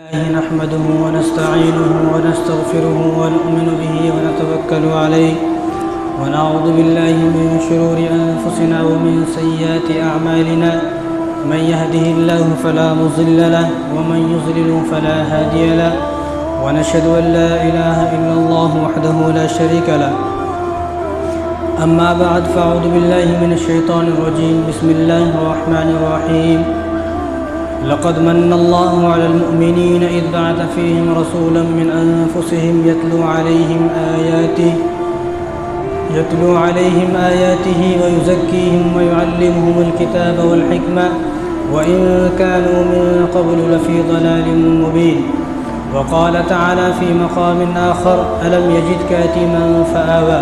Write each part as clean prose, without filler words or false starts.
नहमदुहु व नस्तईनुहु व नस्तगफिरुहु व नु'मिनु बिही व नतवक्कलु अलैहि व नऊज़ु बिल्लाहि मिन शुरूरि अनफुसिना व मिन सय्यिआति अअमालिना मन यहदिहिल्लाहु फला मुज़िल्ल लहु व मन युज़लिलहु फला हादिय लहु व नशहदु अन ला इलाहा इल्लल्लाहु वहदहु ला शरीका लहु अम्मा बअद फ़अऊज़ु बिल्लाहि मिनश शैतानिर रजीम बिस्मिल्लाहिर रहमानिर रहीम लक़द मन्नल्लाहु अलल मुअमिनीन इज़ बअथ फ़ीहिम रसूलन मिन अनफ़ुसिहिम यत्लू आलैहिम आयातिही व युज़क्कीहिम व युअल्लिमुहुमुल किताब वल हिकमह व इन कानू मिन क़ब्लु लफ़ी ज़लालिम मुबीन व क़ाल तआला फ़ी मक़ामिन आख़र अलम यजिदका यतीमन फ़आवा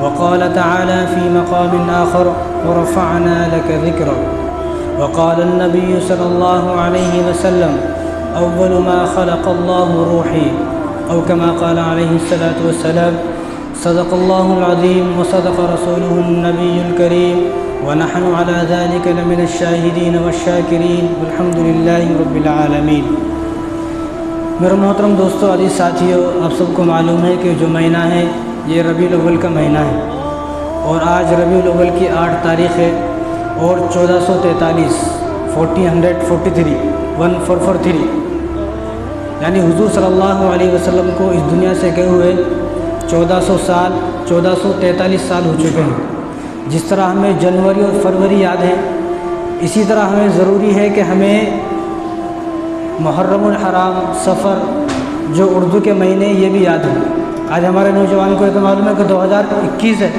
व क़ाल तआला फ़ी मक़ामिन आख़र व रफ़अना लका ज़िक्रक वक़ाल नबी सल्लल्लाहु अलैहि वसल्लम अव्वलु मा ख़लक़ल्लाहु रूही औ कमा क़ाल अलैहि सलातु वस्सलाम सदक़ल्लाहुल अज़ीम व सदक़ रसूलुहुन नबियुल करीम व नहनु अला ज़ालिका लमिनश शाहिदीन वश्शाकिरीन वल्हम्दुलिल्लाहि रब्बिल आलमीन। मेरे मोहतरम दोस्तों, अज़ीज़ साथियों, आप सबको मालूम है कि जो महीना है ये रबीउल अव्वल का महीना है और आज रबीउल अव्वल की 8 तारीख़ है और 1443 1443 यानी हुज़ूर सल्लल्लाहु अलैहि वसल्लम को इस दुनिया से गए हुए 1443 साल हो चुके हैं। जिस तरह हमें जनवरी और फरवरी याद है, इसी तरह हमें ज़रूरी है कि हमें मुहर्रमुल हराम, सफ़र, जो उर्दू के महीने, ये भी याद हो। आज हमारे नौजवान को तो मालूम है कि 2021 है,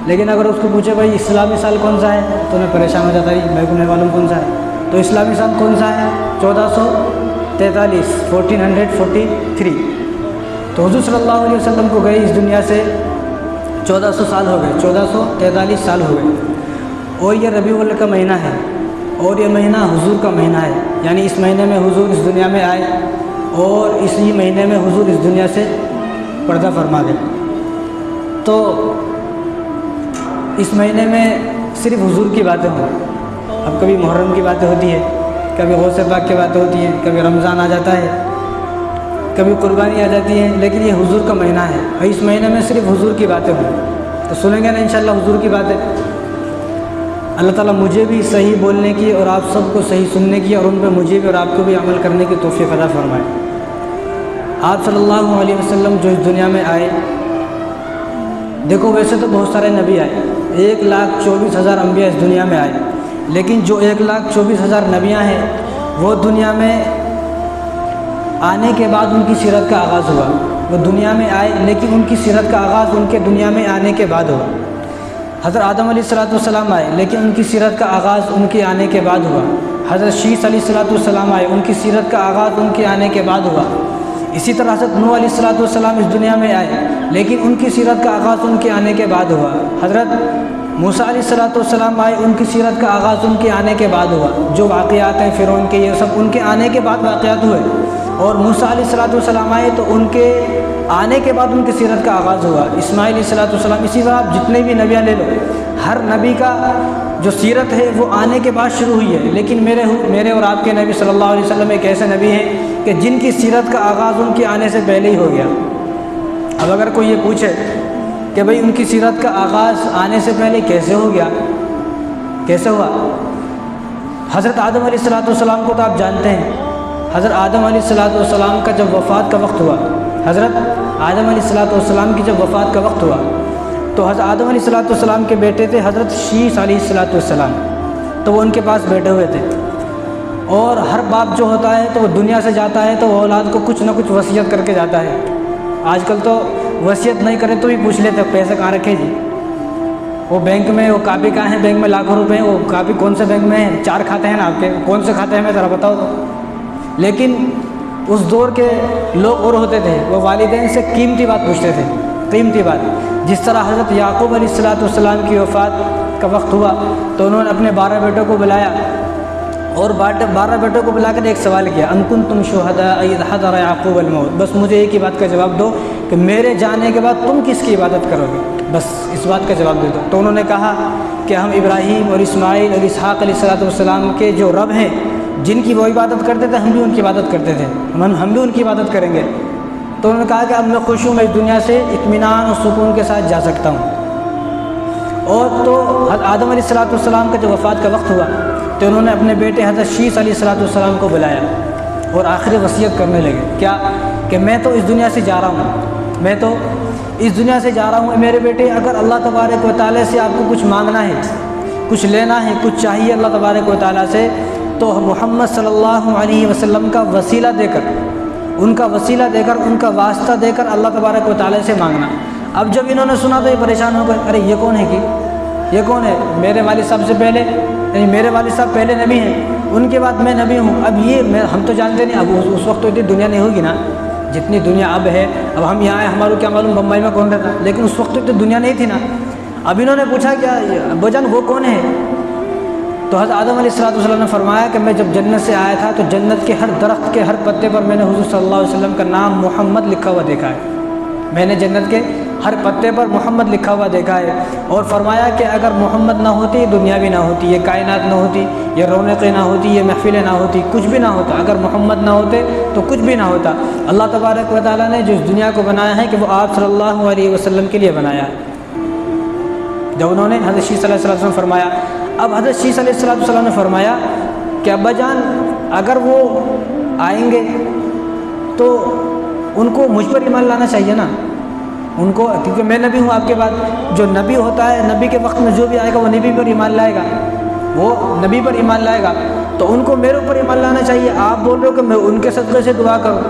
लेकिन अगर उसको पूछे भाई इस्लामी साल कौन सा है तो उन्हें परेशान हो जाता है, मेरे को नहीं मालूम कौन सा है। तो इस्लामी साल कौन सा है? 1443। तो हुज़ूर सल्लल्लाहु अलैहि वसल्लम को गए इस दुनिया से 1400 साल हो गए, 1443 साल हो गए। और ये रबीउल अव्वल का महीना है और ये महीना हुज़ूर का महीना है, यानी इस महीने में हुज़ूर इस दुनिया में आए और इसी महीने में हुज़ूर इस दुनिया से पर्दा फरमा गए। तो इस महीने में सिर्फ हुज़ूर की बातें हों। अब कभी मुहर्रम की बातें होती है, कभी गौसे पाक की बातें होती हैं, कभी रमज़ान आ जाता है, कभी कुर्बानी आ जाती है, लेकिन ये हुज़ूर का महीना है और इस महीने में सिर्फ हुज़ूर की बातें हों। तो सुनेंगे ना इंशाअल्लाह हुज़ूर की बातें। अल्लाह ताला मुझे भी सही बोलने की और आप सबको सही सुनने की और उन पर मुझे भी और आपको भी अमल करने की तौफ़ीक़ अता फ़रमाए। आप सल्लल्लाहु अलैहि वसल्लम जो इस दुनिया में आए, देखो वैसे तो बहुत सारे नबी आए, 1,24,000 अम्बिया इस दुनिया में आए, लेकिन जो 1,24,000 नबियाँ हैं वो दुनिया में आने के बाद उनकी सीरत का आगाज़ हुआ। वो दुनिया में आए लेकिन उनकी सीरत का आगाज़ उनके दुनिया में आने के बाद हुआ। हज़रत आदम अलैहिस्सलाम आए लेकिन उनकी सीरत का आगाज़ उनके आने के बाद हुआ। हज़रत शीस अलैहिस्सलाम आए, उनकी सीरत का आगाज़ उनके आने के बाद हुआ। इसी तरह हज़रत नूह अलैहिस्सलाम इस दुनिया में आए लेकिन उनकी सीरत का आगाज़ उनके आने के बाद हुआ। हज़रत मूसा अलैहिस्सलाम आए, उनकी सीरत का आगाज़ उनके आने के बाद हुआ। जो वाक़यात हैं फ़िरौन के, ये सब उनके आने के बाद वाक़यात हुए। और मूसा अलैहिस्सलाम आए तो उनके आने के बाद उनकी सीरत का आगाज़ हुआ। इस्माईल अलैहिस्सलाम, इसी तरह आप जितने भी नबियाँ ले लो, हर नबी का जो सीरत है वो आने के बाद शुरू हुई है। लेकिन मेरे और आपके नबी सल्लल्लाहु अलैहि वसल्लम एक ऐसे नबी हैं कि जिनकी सीरत का आगाज़ उनके आने से पहले ही हो गया। अब अगर कोई ये पूछे कि भाई उनकी सीरत का आगाज़ आने से पहले कैसे हो गया, कैसे हुआ? हज़रत आदम अलैहिस्सलाम को तो आप जानते हैं। हज़रत आदम अलैहिस्सलाम का जब वफ़ात का वक्त हुआ, हज़रत आदम अलैहिस्सलाम की जब वफ़ात का वक्त हुआ तो हज़रत आदम अलैहिस्सलाम के बेटे थे हज़रत शीस अलैहिस्सलाम, तो वो उनके पास बैठे हुए थे। और हर बाप जो होता है तो वो दुनिया से जाता है तो वो औलाद को कुछ ना कुछ वसीयत करके जाता है। आजकल तो वसीयत नहीं करे तो भी पूछ लेते पैसे कहाँ रखे जी, वो बैंक में, वो कापी कहाँ है, बैंक में लाखों रुपए हैं, वो कापी कौन से बैंक में है, 4 खाते हैं ना आपके, कौन से खाते हैं मैं ज़रा बताओ तो। लेकिन उस दौर के लोग और होते थे, वो वालिदैन से कीमती बात पूछते थे, कीमती बात। जिस तरह हज़रत याक़ूब अलैहिस्सलाम की वफ़ात का वक्त हुआ तो उन्होंने अपने 12 बेटों को बुलाया और 12 बेटों को बुलाकर एक सवाल किया, अम कुंतुम शुहदा इज़ हज़रा याक़ूब अल-मौत, बस मुझे एक ही बात का जवाब दो कि मेरे जाने के बाद तुम किसकी इबादत करोगे, बस इस बात का जवाब दे दो। तो उन्होंने कहा कि हम इब्राहीम और इस्माईल और इसहाक़ अलैहिस्सलाम के जो रब हैं जिनकी वो इबादत करते थे हम भी उनकी इबादत करते थे, हम भी उनकी इबादत करेंगे। तो उन्होंने कहा कि अब मैं खुश हूँ, मैं इस दुनिया से इत्मीनान और सुकून के साथ जा सकता हूँ। और तो आदम अलैहिस्सलाम का जब वफ़ात का वक्त हुआ तो उन्होंने अपने बेटे हज़रत शीस अलैहिस्सलाम को बुलाया और आखिरी वसीयत करने लगे क्या कि मैं तो इस दुनिया से जा रहा हूँ, मैं तो इस दुनिया से जा रहा हूँ मेरे बेटे, अगर अल्लाह तबारक व तआला से आपको कुछ मांगना है, कुछ लेना है, कुछ चाहिए अल्लाह तबारक व तआला से, तो मोहम्मद सल्लल्लाहु अलैहि वसल्लम का वसीला देकर, उनका वसीला देकर, उनका वास्ता देकर अल्लाह तबारक व तआला से मांगना। अब जब इन्होंने सुना तो ये परेशान हो गए, अरे ये कौन है कि ये कौन है, मेरे वालिद साहब से पहले, यानी मेरे वालिद साहब पहले नबी हैं, उनके बाद मैं नबी हूँ, अब ये हम तो जानते नहीं। अब उस वक्त तो इतनी दुनिया नहीं होगी ना जितनी दुनिया अब है। अब हम यहाँ आए, हमारे क्या मालूम बम्बई में कौन रहता, लेकिन उस वक्त तो इतनी दुनिया नहीं थी ना। अब इन्होंने पूछा क्या बजन वो कौन है, तो हज़रत आदम अलैहिस्सलाम ने फरमाया कि मैं जब जन्नत से आया था तो जन्नत के हर दरख्त के हर पत्ते पर मैंने हुज़ूर सल्लल्लाहु अलैहि वसल्लम का नाम मोहम्मद लिखा हुआ देखा है। मैंने जन्नत के हर पत्ते पर मोहम्मद लिखा हुआ देखा है। और फरमाया कि अगर मोहम्मद ना होती ये दुनिया भी ना होती, ये कायनात ना होती, ये रौनक़ें ना होती, ये महफ़िलें ना होती, कुछ भी ना होता। अगर मोहम्मद ना होते तो कुछ भी ना होता। अल्लाह तबारक व तआला ने जो इस दुनिया को बनाया है कि वो आप सल्लल्लाहु अलैहि वसल्लम के लिए बनाया है। जब उन्होंने हज़रत शीस अलैहिस्सलाम ने फरमाया, अब हज़रत शीस अलैहिस्सलाम ने फरमाया कि अब्बा जान अगर वो आएंगे तो उनको मुझ पर ईमान लाना चाहिए ना उनको, क्योंकि मैं नबी हूँ आपके बाद। जो नबी होता है नबी के वक्त में जो भी आएगा वो नबी पर ईमान लाएगा, वो नबी पर ईमान लाएगा, तो उनको मेरे ऊपर ईमान लाना चाहिए। आप बोल रहे हो कि मैं उनके सदक़े से दुआ करूँ।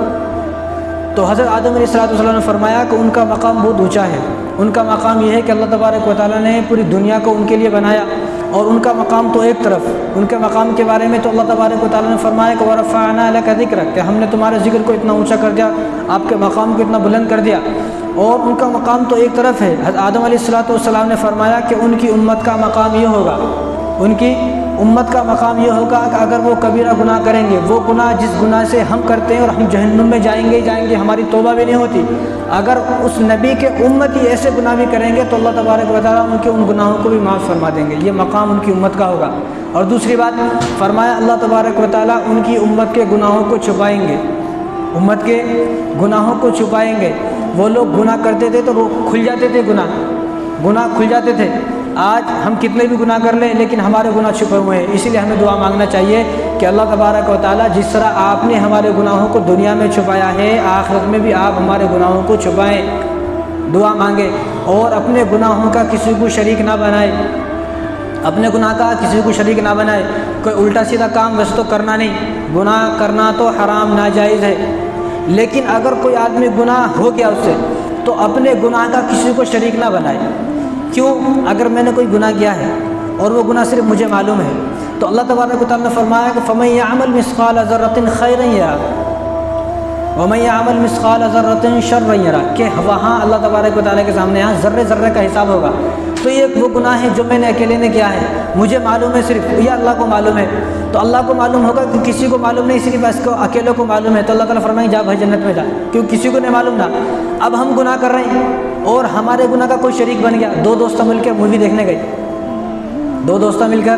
तो हज़रत आदम अलैहिस्सलाम ने फरमाया कि उनका मकाम बहुत ऊँचा है। उनका मकाम यह है कि अल्लाह तबारक व तआला ने पूरी दुनिया को उनके लिए बनाया, और उनका मकाम तो एक तरफ, उनके मकाम के बारे में तो अल्लाह तबारक व तआला ने फरमाया कि वरफ़अना लका ज़िक्रक, कि हमने तुम्हारे ज़िक्र को इतना ऊंचा कर दिया, आपके मकाम को इतना बुलंद कर दिया। और उनका मकाम तो एक तरफ है। हज़रत आदम अलैहिस्सलाम ने फरमाया कि उनकी उम्मत का मकाम ये होगा, उनकी उम्मत का मकाम ये होगा कि अगर वो कबीरा गुनाह करेंगे, वो गुनाह जिस गुनाह से हम करते हैं और हम जहन्नुम में जाएंगे ही जाएंगे, हमारी तौबा भी नहीं होती, अगर उस नबी के उम्मत ही ऐसे गुनाह भी करेंगे तो अल्लाह तबारक व तआला उनके उन गुनाहों को भी माफ़ फरमा देंगे। ये मकाम उनकी उम्मत का होगा। और दूसरी बात फरमाया अल्लाह तबारक व तआला उनकी उम्मत के गुनाहों को छुपाएँगे, उम्मत के गुनाहों को छुपाएँगे। वो लोग गुनाह करते थे तो वो खुल जाते थे, गुनाह खुल जाते थे। आज हम कितने भी गुनाह कर लें लेकिन हमारे गुनाह छुपे हुए हैं। इसीलिए हमें दुआ मांगना चाहिए कि अल्लाह तबारक व तआला जिस तरह आपने हमारे गुनाहों को दुनिया में छुपाया है, आखिरत में भी आप हमारे गुनाहों को छुपाएं। दुआ मांगे और अपने गुनाहों का किसी को शरीक ना बनाए, अपने गुनाह का किसी को शरीक ना बनाए। कोई उल्टा सीधा काम वैसे तो करना नहीं, गुनाह करना तो हराम नाजायज़ है, लेकिन अगर कोई आदमी गुनाह हो गया उससे तो अपने गुनाह का किसी को शरीक ना बनाए। क्यों? अगर मैंने कोई गुनाह किया है और वो गुनाह सिर्फ मुझे मालूम है, तो अल्लाह तबारक व तआला ने फरमाया कि फमन यअमल मिस्क़ाल ज़र्रतिन खैरन यरा वमन यअमल मिस्क़ाल ज़र्रतिन शर्रन यरा, कि वहाँ अल्लाह तबारक व तआला के सामने यहाँ ज़र्रे ज़र्रे का हिसाब होगा। तो ये वो गुनाह है जो मैंने अकेले ने किया है, मुझे मालूम है सिर्फ, या अल्लाह को मालूम है। तो अल्लाह को मालूम होगा कि किसी को मालूम नहीं, सिर्फ इसको अकेले को मालूम है। तो अल्लाह ताला फरमाएंगे जा भाई जन्नत में जा, क्योंकि किसी को नहीं मालूम था। अब हम गुनाह कर रहे हैं और हमारे गुनाह का कोई शरीक बन गया। दो दोस्त मिलकर मूवी देखने गए, दो दोस्त मिलकर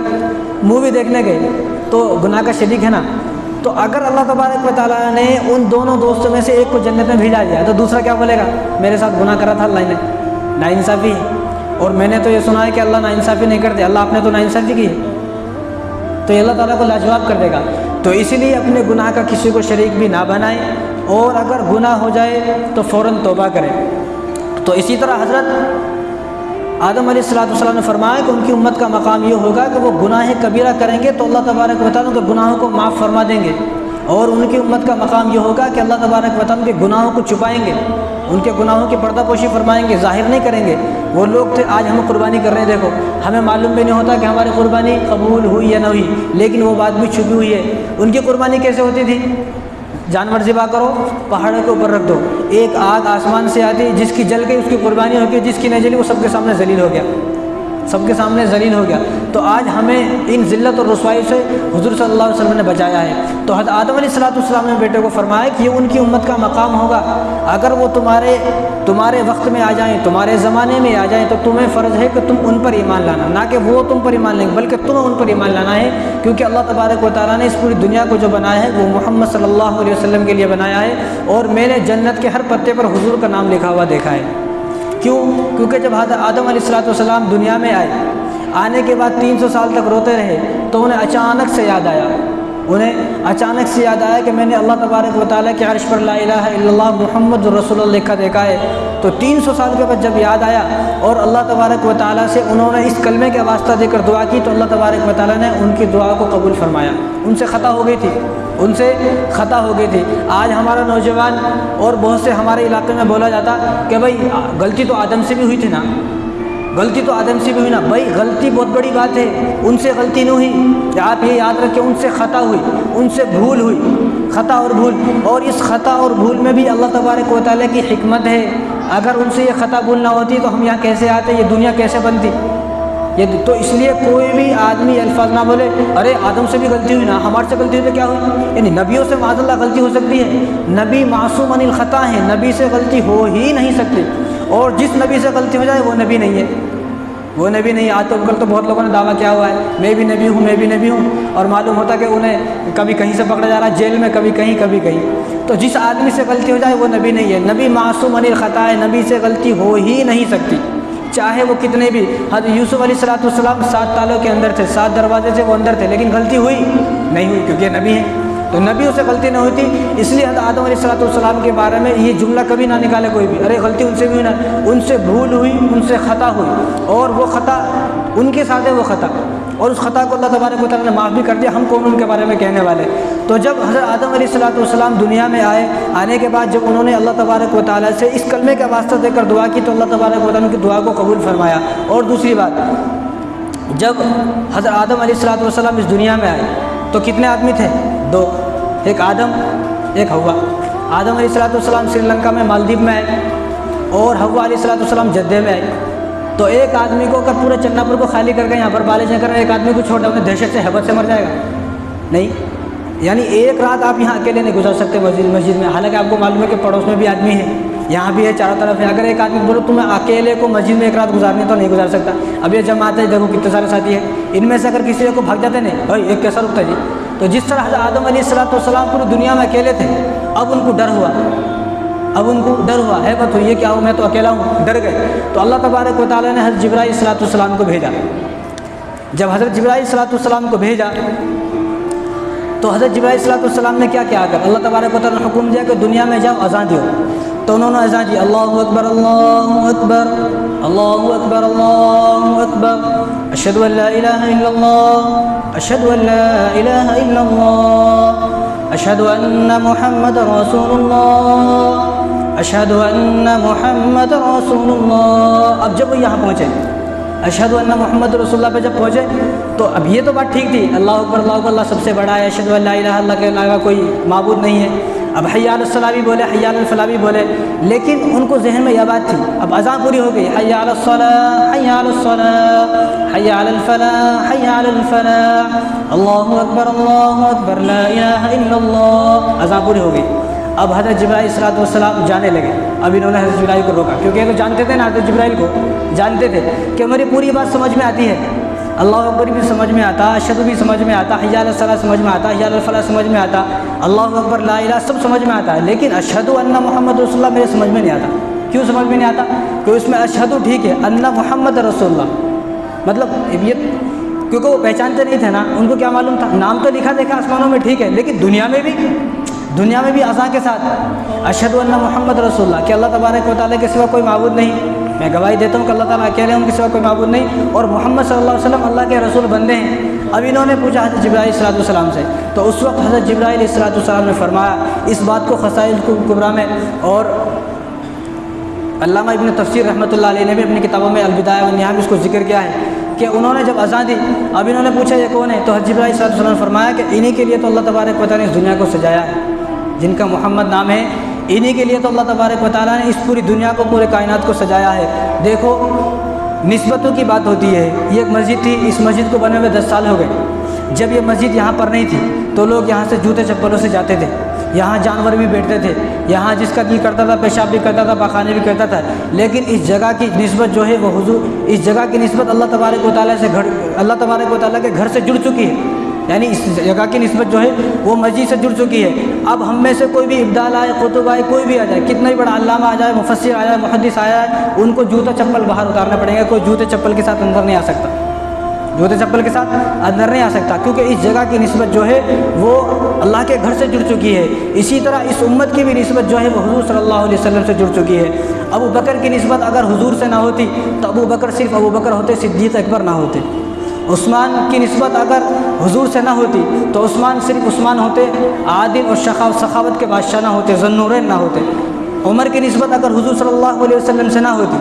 मूवी देखने गए तो गुनाह का शरीक है ना। तो अगर अल्लाह तबारक व तआला ने उन दोनों दोस्तों में से एक को जन्नत में भेजा दिया तो दूसरा क्या बोलेगा? मेरे साथ गुनाह करा था अल्लाह ने, नाइंसाफ़ी है। और मैंने तो ये सुना है कि अल्लाह नाइंसाफ़ी नहीं करते, अल्लाह आपने तो नाइंसाफ़ी की है। तो अल्लाह ताला को लाजवाब कर देगा। तो इसीलिए अपने गुनाह का किसी को शरीक भी ना बनाए, और अगर गुनाह हो जाए तो फ़ौरन तौबा करें। तो इसी तरह हज़रत आदम अलैहिस्सलाम ने फरमाया कि उनकी उम्मत का मकाम ये होगा कि वो गुनाह कबीरा करेंगे तो अल्लाह तबारक व तआला उनके गुनाहों को माफ़ फरमा देंगे। और उनकी उम्मत का मकाम ये होगा कि अल्लाह तबारक व तआला उनके गुनाहों को छुपाएंगे, उनके गुनाहों की पर्दापोशी फरमाएंगे, ज़ाहिर नहीं करेंगे। वो लोग थे, आज हम कुर्बानी कर रहे हैं, देखो हमें मालूम भी नहीं होता कि हमारी कुर्बानी कबूल हुई या न हुई, लेकिन वो बात भी छुपी हुई है। उनकी कुर्बानी कैसे होती थी? जानवर ज़िबा करो, पहाड़ों के ऊपर रख दो, एक आग आसमान से आती, जिसकी जल गई उसकी कुर्बानी हो गई, जिसकी नहीं जली वो सबके सामने जलील हो गया। सबके सामने ज़लील हो गया। तो आज हमें इन ज़िल्लत और रुसवाई से हुज़ूर सल्लल्लाहु अलैहि वसल्लम ने बचाया है। तो हज़रत आदम अलैहिस्सलाम ने बेटे को फरमाया कि ये उनकी उम्मत का मकाम होगा, अगर वो तुम्हारे वक्त में आ जाएं, तुम्हारे ज़माने में आ जाएं, तो तुम्हें फ़र्ज़ है कि तुम उन पर ईमान लाना, ना कि वो तुम पर ईमान लेंगे, बल्कि तुम्हें उन पर ईमान लाना है। क्योंकि अल्लाह तबारक व तआला ने इस पूरी दुनिया को जो बनाया है वो मोहम्मद सल्लल्लाहु अलैहि वसल्लम के लिए बनाया है। और मैंने जन्नत के हर पत्ते पर हुज़ूर का नाम लिखा हुआ देखा है। क्यों? क्योंकि जब हज़रत आदम अलैहिस्सलाम दुनिया में आने के बाद 300 साल तक रोते रहे, तो उन्हें अचानक से याद आया कि मैंने अल्लाह तबारक व तआला के अर्श पर ला इलाहा इल्लल्लाह मुहम्मद रसूलुल्लाह लिखा देखा है। तो 300 साल के बाद जब याद आया और अल्लाह तबारक व तआला से उन्होंने इस कलमे का वास्ता देकर दुआ की, तो अल्लाह तबारक व तआला ने उनकी दुआ को कबूल फरमाया। उनसे ख़ता हो गई थी। आज हमारा नौजवान और बहुत से हमारे इलाके में बोला जाता कि भाई गलती तो आदम से भी हुई थी ना, भाई गलती बहुत बड़ी बात है, उनसे गलती नहीं हुई। आप ये याद रखें, उनसे ख़ता हुई, उनसे भूल हुई, ख़ता और भूल। और इस ख़ता और भूल में भी अल्लाह तबारक व तआला की हिकमत है। अगर उनसे ये ख़ता भूल ना होती तो हम यहाँ कैसे आते, ये दुनिया कैसे बनती? तो इसलिए कोई भी आदमी अल्फाज ना बोले अरे आदम से भी गलती हुई ना, हमारे से गलती हुई तो क्या हुई। यानी नबियों से माज़अल्लाह गलती हो सकती है, नबी मासूम अनिल ख़ता है, नबी से गलती हो ही नहीं सकती। और जिस नबी से गलती हो जाए वो नबी नहीं है, आज तो कल तो बहुत लोगों ने दावा किया हुआ है मैं भी नबी हूँ, और मालूम होता कि उन्हें कभी कहीं से पकड़ा जा रहा है जेल में, कभी कहीं। तो जिस आदमी से गलती हो जाए वो नबी नहीं है। नबी मासूम अनिल ख़ता है, नबी से गलती हो ही नहीं सकती, चाहे वो कितने भी। हज़रत यूसुफ अलैहिस्सलाम 7 तालों के अंदर थे, 7 दरवाजे से वो अंदर थे, लेकिन गलती हुई नहीं हुई क्योंकि नबी है। तो नबियों से गलती नहीं होती, इसलिए हज़रत आदम अलैहिस्सलाम के बारे में ये जुमला कभी ना निकाले कोई भी, अरे गलती उनसे भी हुई ना, उनसे भूल हुई, उनसे ख़ता हुई, और वो ख़ता उनके साथ है वो ख़ता, और उस ख़ता को अल्लाह तबारक व तआला ने माफ़ भी कर दिया। हम कौन उनके बारे में कहने वाले। तो जब हज़रत आदम अलैहिस्सलाम दुनिया में आने के बाद जब उन्होंने अल्लाह तबारक व तआला से इस कलमे का वास्ता देकर दुआ की, तो अल्लाह तबारक व तआला उनकी दुआ को कबूल फरमाया। और दूसरी बात, जब हज़रत आदम अलैहिस्सलाम इस दुनिया में आए तो कितने आदमी थे? 2, एक आदम एक हव्वा। आदम अलैहिस्सलाम श्रीलंका में मालदीव में आए और हव्वा अलैहिस्सलाम जद्दे में आए। तो एक आदमी को अगर पूरे चन्नापुर को खाली करके यहाँ पर बालिश कर एक आदमी को छोड़ उन्हें दहशत से हैबत से मर जाएगा? नहीं। यानी एक रात आप यहाँ अकेले नहीं गुजार सकते मस्जिद में, हालांकि आपको मालूम है कि पड़ोस में भी आदमी है, यहाँ भी है, चारों तरफ है। अगर एक आदमी बोलो तुम्हें अकेले को मस्जिद में एक रात गुजारनी तो नहीं गुजार सकता। अब ये जमात है, देखो कितने सारे साथी है, इनमें से अगर किसी को भाग जाते नहीं भाई एक कैसा रुकता जी। तो जिस तरह हज़रत आदम अलैहिस्सलाम पूरी दुनिया में अकेले थे, अब उनको डर हुआ है बत ये क्या हो, मैं तो अकेला हूँ, डर गए। तो अल्लाह तबारक व तआला ने हज़रत जिब्राईल अलैहिस्सलाम को भेजा। जब हज़रत जिब्राईल अलैहिस्सलाम को भेजा तो हज़रत जिब्राईल अलैहिस्सलाम ने क्या किया, अगर अल्लाह तबारक व तआला ने हुक्म दिया कि दुनिया में जाओ अज़ान दियो, तो उन्होंने अज़ान दी, अल्लाहु अकबर अल्लाहु अकबर अल्लाहु अकबर अल्लाहु अकबर अशहदु अल्ला इलाहा इल्लल्लाह अशहदु अल्ला इलाहा इल्लल्लाह अशहदु अन्न मुहम्मदर रसूलुल्लाह अशहदु अन्न मुहम्मदर रसूलुल्लाह। अब जब वो यहाँ पहुँचे अशहदु अन्न मुहम्मद रसूलुल्लाह पे जब पहुँचे तो अब ये तो बात ठीक थी, अल्लाहु अकबर अल्लाह सबसे बड़ा है, अशहदु अल्ला इलाहा अल्लाह के अलावा कोई माबूद नहीं है। अब हय्या अलस सलाह भी बोले, हय्या अलल फलाह भी बोले, लेकिन उनको जहन में यह बात थी, अब अज़ान पूरी हो गई, हय्या अलस सलाह हय्या अलस सलाह हय्या अलल फलाह हय्या अलल फलाह अल्लाहु अकबर ला इलाहा इल्लल्लाह, अज़ान पूरी हो गई। अब हज़रत जिब्राईल अलैहिस्सलाम जाने लगे। अब इन्होंने हज़रत जिब्राईल को रोका, क्योंकि ये तो जानते थे ना, हज़रत जिब्राईल को जानते थे कि मेरी पूरी बात समझ में आती है, अल्लाहु अकबर भी समझ में आता, अशहदु भी समझ में आता, हय्या अलस सलाह समझ में आता, हय्या अलल फलाह समझ में आता, अल्लाहु अकबर ला इलाहा सब समझ में आता है, लेकिन अशहदु अन्न मुहम्मद रसूलुल्लाह मेरे समझ में नहीं आता। क्यों समझ में नहीं आता? क्योंकि उसमें अशहदु ठीक है, अन्न मुहम्मद रसूलुल्लाह मतलब ये, क्योंकि वो पहचानते नहीं थे ना, उनको क्या मालूम था, नाम तो लिखा देखा आसमानों में ठीक है, लेकिन दुनिया में भी अज़ान के साथ अशहदु अन्न मुहम्मद रसूलुल्लाह कि अल्लाह तबारक व तआला के सिवा कोई माबूद नहीं, मैं गवाही देता हूँ कि अल्लाह ताला अकेले हैं, उनके सिवा कोई माबूद नहीं, और मोहम्मद सल्लल्लाहु अलैहि वसल्लम अल्लाह के रसूल बंदे हैं। अब इन्होंने पूछा हज़रत जिब्राईल अलैहिस्सलाम से, तो उस वक्त हज़रत जिब्राईल अलैहिस्सलाम ने फरमाया इस बात को ख़साइल कुबरा में, और अल्लामा इब्न तफसीर रहमतुल्लाह अलैह ने भी अपनी किताबों में अल-बिदाया व निहाया में इसको जिक्र किया है कि उन्होंने जब अज़ान दी, अब इन्होंने पूछा ये कौन है, तो हज़रत जिब्राईल अलैहिस्सलाम ने फरमाया कि इन्हीं के लिए तो अल्लाह तबारक व तआला ने इस दुनिया को सजाया है, जिनका मोहम्मद नाम है, इन्हीं के लिए तो अल्लाह तबारक व तआला ने इस पूरी दुनिया को, पूरे कायनात को सजाया है। देखो निस्बतों की बात होती है। ये एक मस्जिद थी, इस मस्जिद को बने हुए 10 साल हो गए। जब ये मस्जिद यहाँ पर नहीं थी तो लोग यहाँ से जूते चप्पलों से जाते थे, यहाँ जानवर भी बैठते थे, यहाँ जिसका दिल करता था पेशाब भी करता था, पखाने भी करता था। लेकिन इस जगह की निस्बत जो है वो हुजूर, इस जगह की निस्बत अल्लाह तबारक व तआला से अल्लाह तबारक व तआला के घर से जुड़ चुकी है। यानी इस जगह की निस्बत जो है वो मस्जिद से जुड़ चुकी है। अब हम में से कोई भी इब्दाल आए, कुतुब आए, कोई भी आ जाए, कितना ही बड़ा अल्लामा आ जाए, मुफस्सिर आ जाए, मुहद्दिस आया है, उनको जूता चप्पल बाहर उतारना पड़ेगा। कोई जूते चप्पल के साथ अंदर नहीं आ सकता, जूते चप्पल के साथ अंदर नहीं आ सकता, क्योंकि इस जगह की निस्बत जो है वो अल्लाह के घर से जुड़ चुकी है। इसी तरह इस उम्मत की भी निस्बत जो है वो हुजूर सल्लल्लाहु अलैहि वसल्लम से जुड़ चुकी है। अबू बकर की निस्बत अगर हुजूर से ना होती तो अबू बकर सिर्फ अबू बकर होते, सिद्दीक़ अकबर ना होते। उस्मान की निस्बत अगर हुजूर से ना होती तो उस्मान सिर्फ उस्मान होते, आदिल और सखावत के बादशाह ना होते, ज़ुन्नूरैन ना होते। उमर की निस्बत अगर हुजूर सल्लल्लाहु अलैहि वसल्लम से ना होती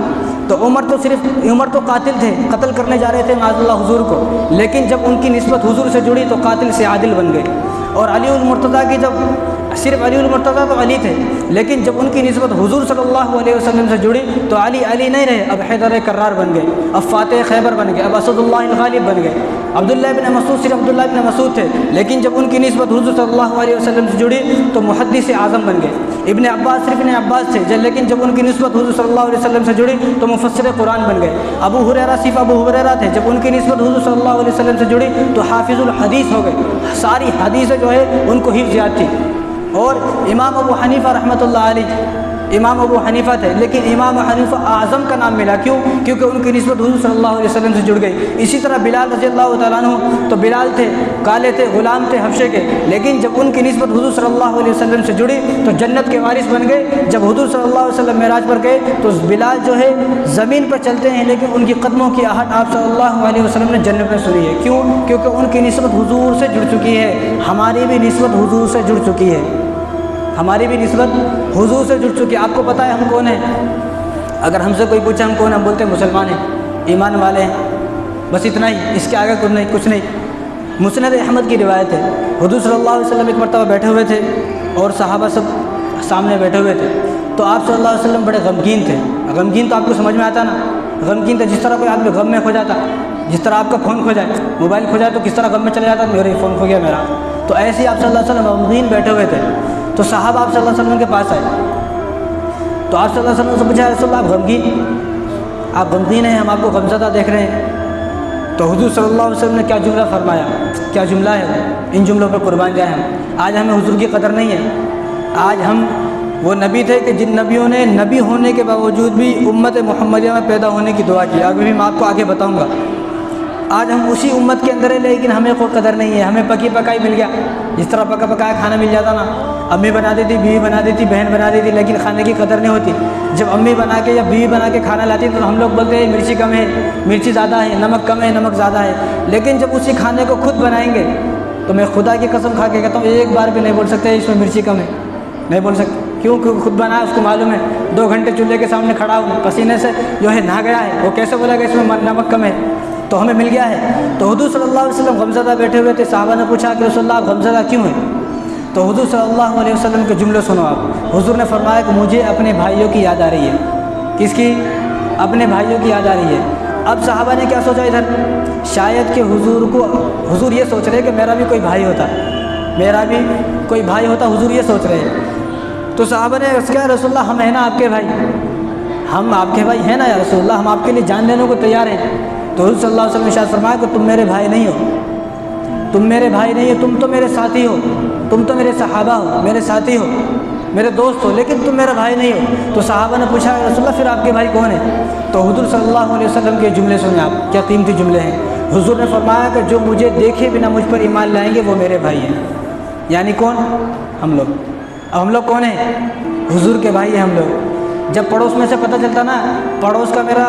तो उमर तो कातिल थे, कत्ल करने जा रहे थे माज़अल्लाह हुजूर को, लेकिन जब उनकी निस्बत हुजूर से जुड़ी तो कातिल से आदिल बन गए। और अली उल मुर्तज़ा की जब सिर्फ अली उल मुर्तज़ा तो अली थे, लेकिन जब उनकी निस्बत हुजूर सल्लल्लाहु अलैहि वसल्लम से जुड़ी तो अली नहीं रहे, अब हैदर कर्रार बन गए, अब फ़ातिह खैबर बन गए, अब असदुल्लाह अल गालिब बन गए। अब्दुल्लाह इब्न मसूद सिर्फ अब्दुल्लाह इब्न मसूद थे, लेकिन जब उनकी निस्बत हुजूर सल्लल्लाहु अलैहि वसल्लम से जुड़ी तो मुहद्दिस आज़म बन गए। इब्न अब्बास सिर्फ इब्न अब्बास थे, लेकिन जब उनकी निस्बत हुजूर सल्लल्लाहु अलैहि वसल्लम से जुड़ी तो मुफस्सिर कुरान बन गए। अबू हुरैरा सिर्फ अबू हुरैरा थे, जब उनकी निस्बत हुजूर सल्लल्लाहु अलैहि वसल्लम से जुड़ी तो हाफिज़ुल हदीस हो गए। सारी हदीसें जो है उनको हिफ्ज़ याद थी। और इमाम अबू हनीफ़ा रहमतुल्लाह अलैह, इमाम अबू हनीफ़ा थे, लेकिन इमाम हनीफ़ा आज़म का नाम मिला, क्यों? क्योंकि उनकी निस्बत हुजूर सल्लल्लाहु अलैहि वसल्लम से जुड़ गई। इसी तरह बिलाल रज़ियल्लाहु तआला अन्हु, तो बिलाल थे, काले थे, ग़ुलाम थे हबशे के, लेकिन जब उनकी निस्बत हुजूर सल्लल्लाहु अलैहि वसल्लम से जुड़ी तो जन्नत के वारिस बन गए। जब हुजूर सल्लल्लाहु अलैहि वसल्लम मेराज पर गए तो बिलाल जो है ज़मीन पर चलते हैं, लेकिन उनकी कदमों की आहट आप सल्लल्लाहु अलैहि वसल्लम ने जन्नत में सुनी है। क्यों? क्योंकि उनकी निस्बत हुजूर से जुड़ चुकी है। हमारी भी निस्बत हुजूर से जुड़ चुकी है, हमारी भी निस्बत हुजूर से जुड़ चुकी है। आपको पता है हम कौन हैं? अगर हमसे कोई पूछे हम कौन, हम बोलते हैं मुसलमान हैं, ईमान वाले हैं, बस इतना ही, इसके आगे कुछ नहीं। मुस्नद अहमद की रिवायत है, हुजूर सल्लल्लाहु अलैहि वसल्लम एक मरतबा बैठे हुए थे और सहाबा सब सामने बैठे हुए थे, तो आप सल्लल्लाहु अलैहि वसल्लम बड़े गमगीन थे। गमगीन तो आपको समझ में आता ना, गमगीन थे जिस तरह कोई आदमी गम में खो जाता, जिस तरह आपका फ़ोन खो जाए, मोबाइल खो जाए तो किस तरह गम में चले जाता, मेरा फ़ोन खो गया मेरा, तो ऐसे ही आप सल्लल्लाहु अलैहि वसल्लम गमगीन बैठे हुए थे। तो साहब आप सल्लल्लाहु अलैहि वसल्लम के पास आए, तो आप सल्लल्लाहु अलैहि वसल्लम से पूछा, रसूलल्लाह आप गमगीन हैं, हम आपको गमज़दा देख रहे हैं। तो हुजूर सल्लल्लाहु अलैहि वसल्लम ने क्या जुमला फरमाया, क्या जुमला है, इन जुमलों पर कुर्बान जाए हम। आज हमें हुजूर की कदर नहीं है। आज हम वो नबी थे कि जिन नबियों ने नबी होने के बावजूद भी उम्मत मुहम्मदिया में पैदा होने की दुआ की। अभी भी मैं आपको आगे बताऊँगा। आज हम उसी उम्मत के अंदर है, लेकिन हमें कोई कदर नहीं है। हमें पकी पकाई मिल गया, जिस तरह पका पकाया खाना मिल जाता ना, अम्मी बना देती, बीवी बना देती, बहन बना देती, लेकिन खाने की कदर नहीं होती। जब अम्मी बना के या बीवी बना के खाना लाती तो हम लोग बोलते हैं मिर्ची कम है, मिर्ची ज़्यादा है, नमक कम है, नमक ज़्यादा है। लेकिन जब उसी खाने को खुद बनाएंगे तो मैं खुदा की कसम खा के कहता हूँ एक बार भी नहीं बोल सकते इसमें मिर्ची कम है, नहीं बोल सकते। क्यों? क्योंकि खुद बनाया, उसको मालूम है। 2 घंटे चूल्हे के सामने खड़ा हूँ, पसीने से जो है नहा गया है, वो कैसे बोलेगा इसमें नमक कम है? तो हमें मिल गया है। तो हुजूर सल्लल्लाहु अलैहि वसल्लम गमज़दा बैठे हुए थे, साहबा ने पूछा कि रसूलल्लाह आप गमज़दा क्यों हैं? तो हुजूर सल्लल्लाहु अलैहि वसल्लम के जुमले सुनो आप। हुजूर ने फरमाया कि मुझे अपने भाइयों की याद आ रही है। किसकी? अपने भाइयों की याद आ रही है। अब साहबा ने क्या सोचा इधर, शायद कि हुजूर ये सोच रहे कि मेरा भी कोई भाई होता, मेरा भी कोई भाई होता, हुजूर ये सोच रहे हैं। तो साहबा ने क्या रसूलल्लाह हम हैं ना आपके भाई, हम आपके भाई हैं ना या रसूलल्लाह, हम आपके लिए जान देने को तैयार हैं। तो हुजूर सल्लल्लाहु अलैहि वसल्लम ने इरशाद फरमाया कि तुम मेरे भाई नहीं हो, तुम मेरे भाई नहीं हो, तुम तो मेरे साथी हो, तुम तो मेरे सहाबा हो, मेरे साथी हो, मेरे दोस्त हो, लेकिन तुम मेरा भाई नहीं हो। तो सहाबा ने पूछा रसूलल्लाह फिर आपके भाई कौन है? तो हुजूर सल्लल्लाहु अलैहि वसल्लम के जुमले सुने आप, क्या कीमती जुमले हैं। हुजूर ने फरमाया कि जो मुझे देखे बिना मुझ पर ईमान लाएंगे वो मेरे भाई हैं। यानी कौन? हम लोग। अब हम लोग कौन हैं? हुजूर के भाई हैं हम लोग। जब पड़ोस में से पता चलता ना, पड़ोस का मेरा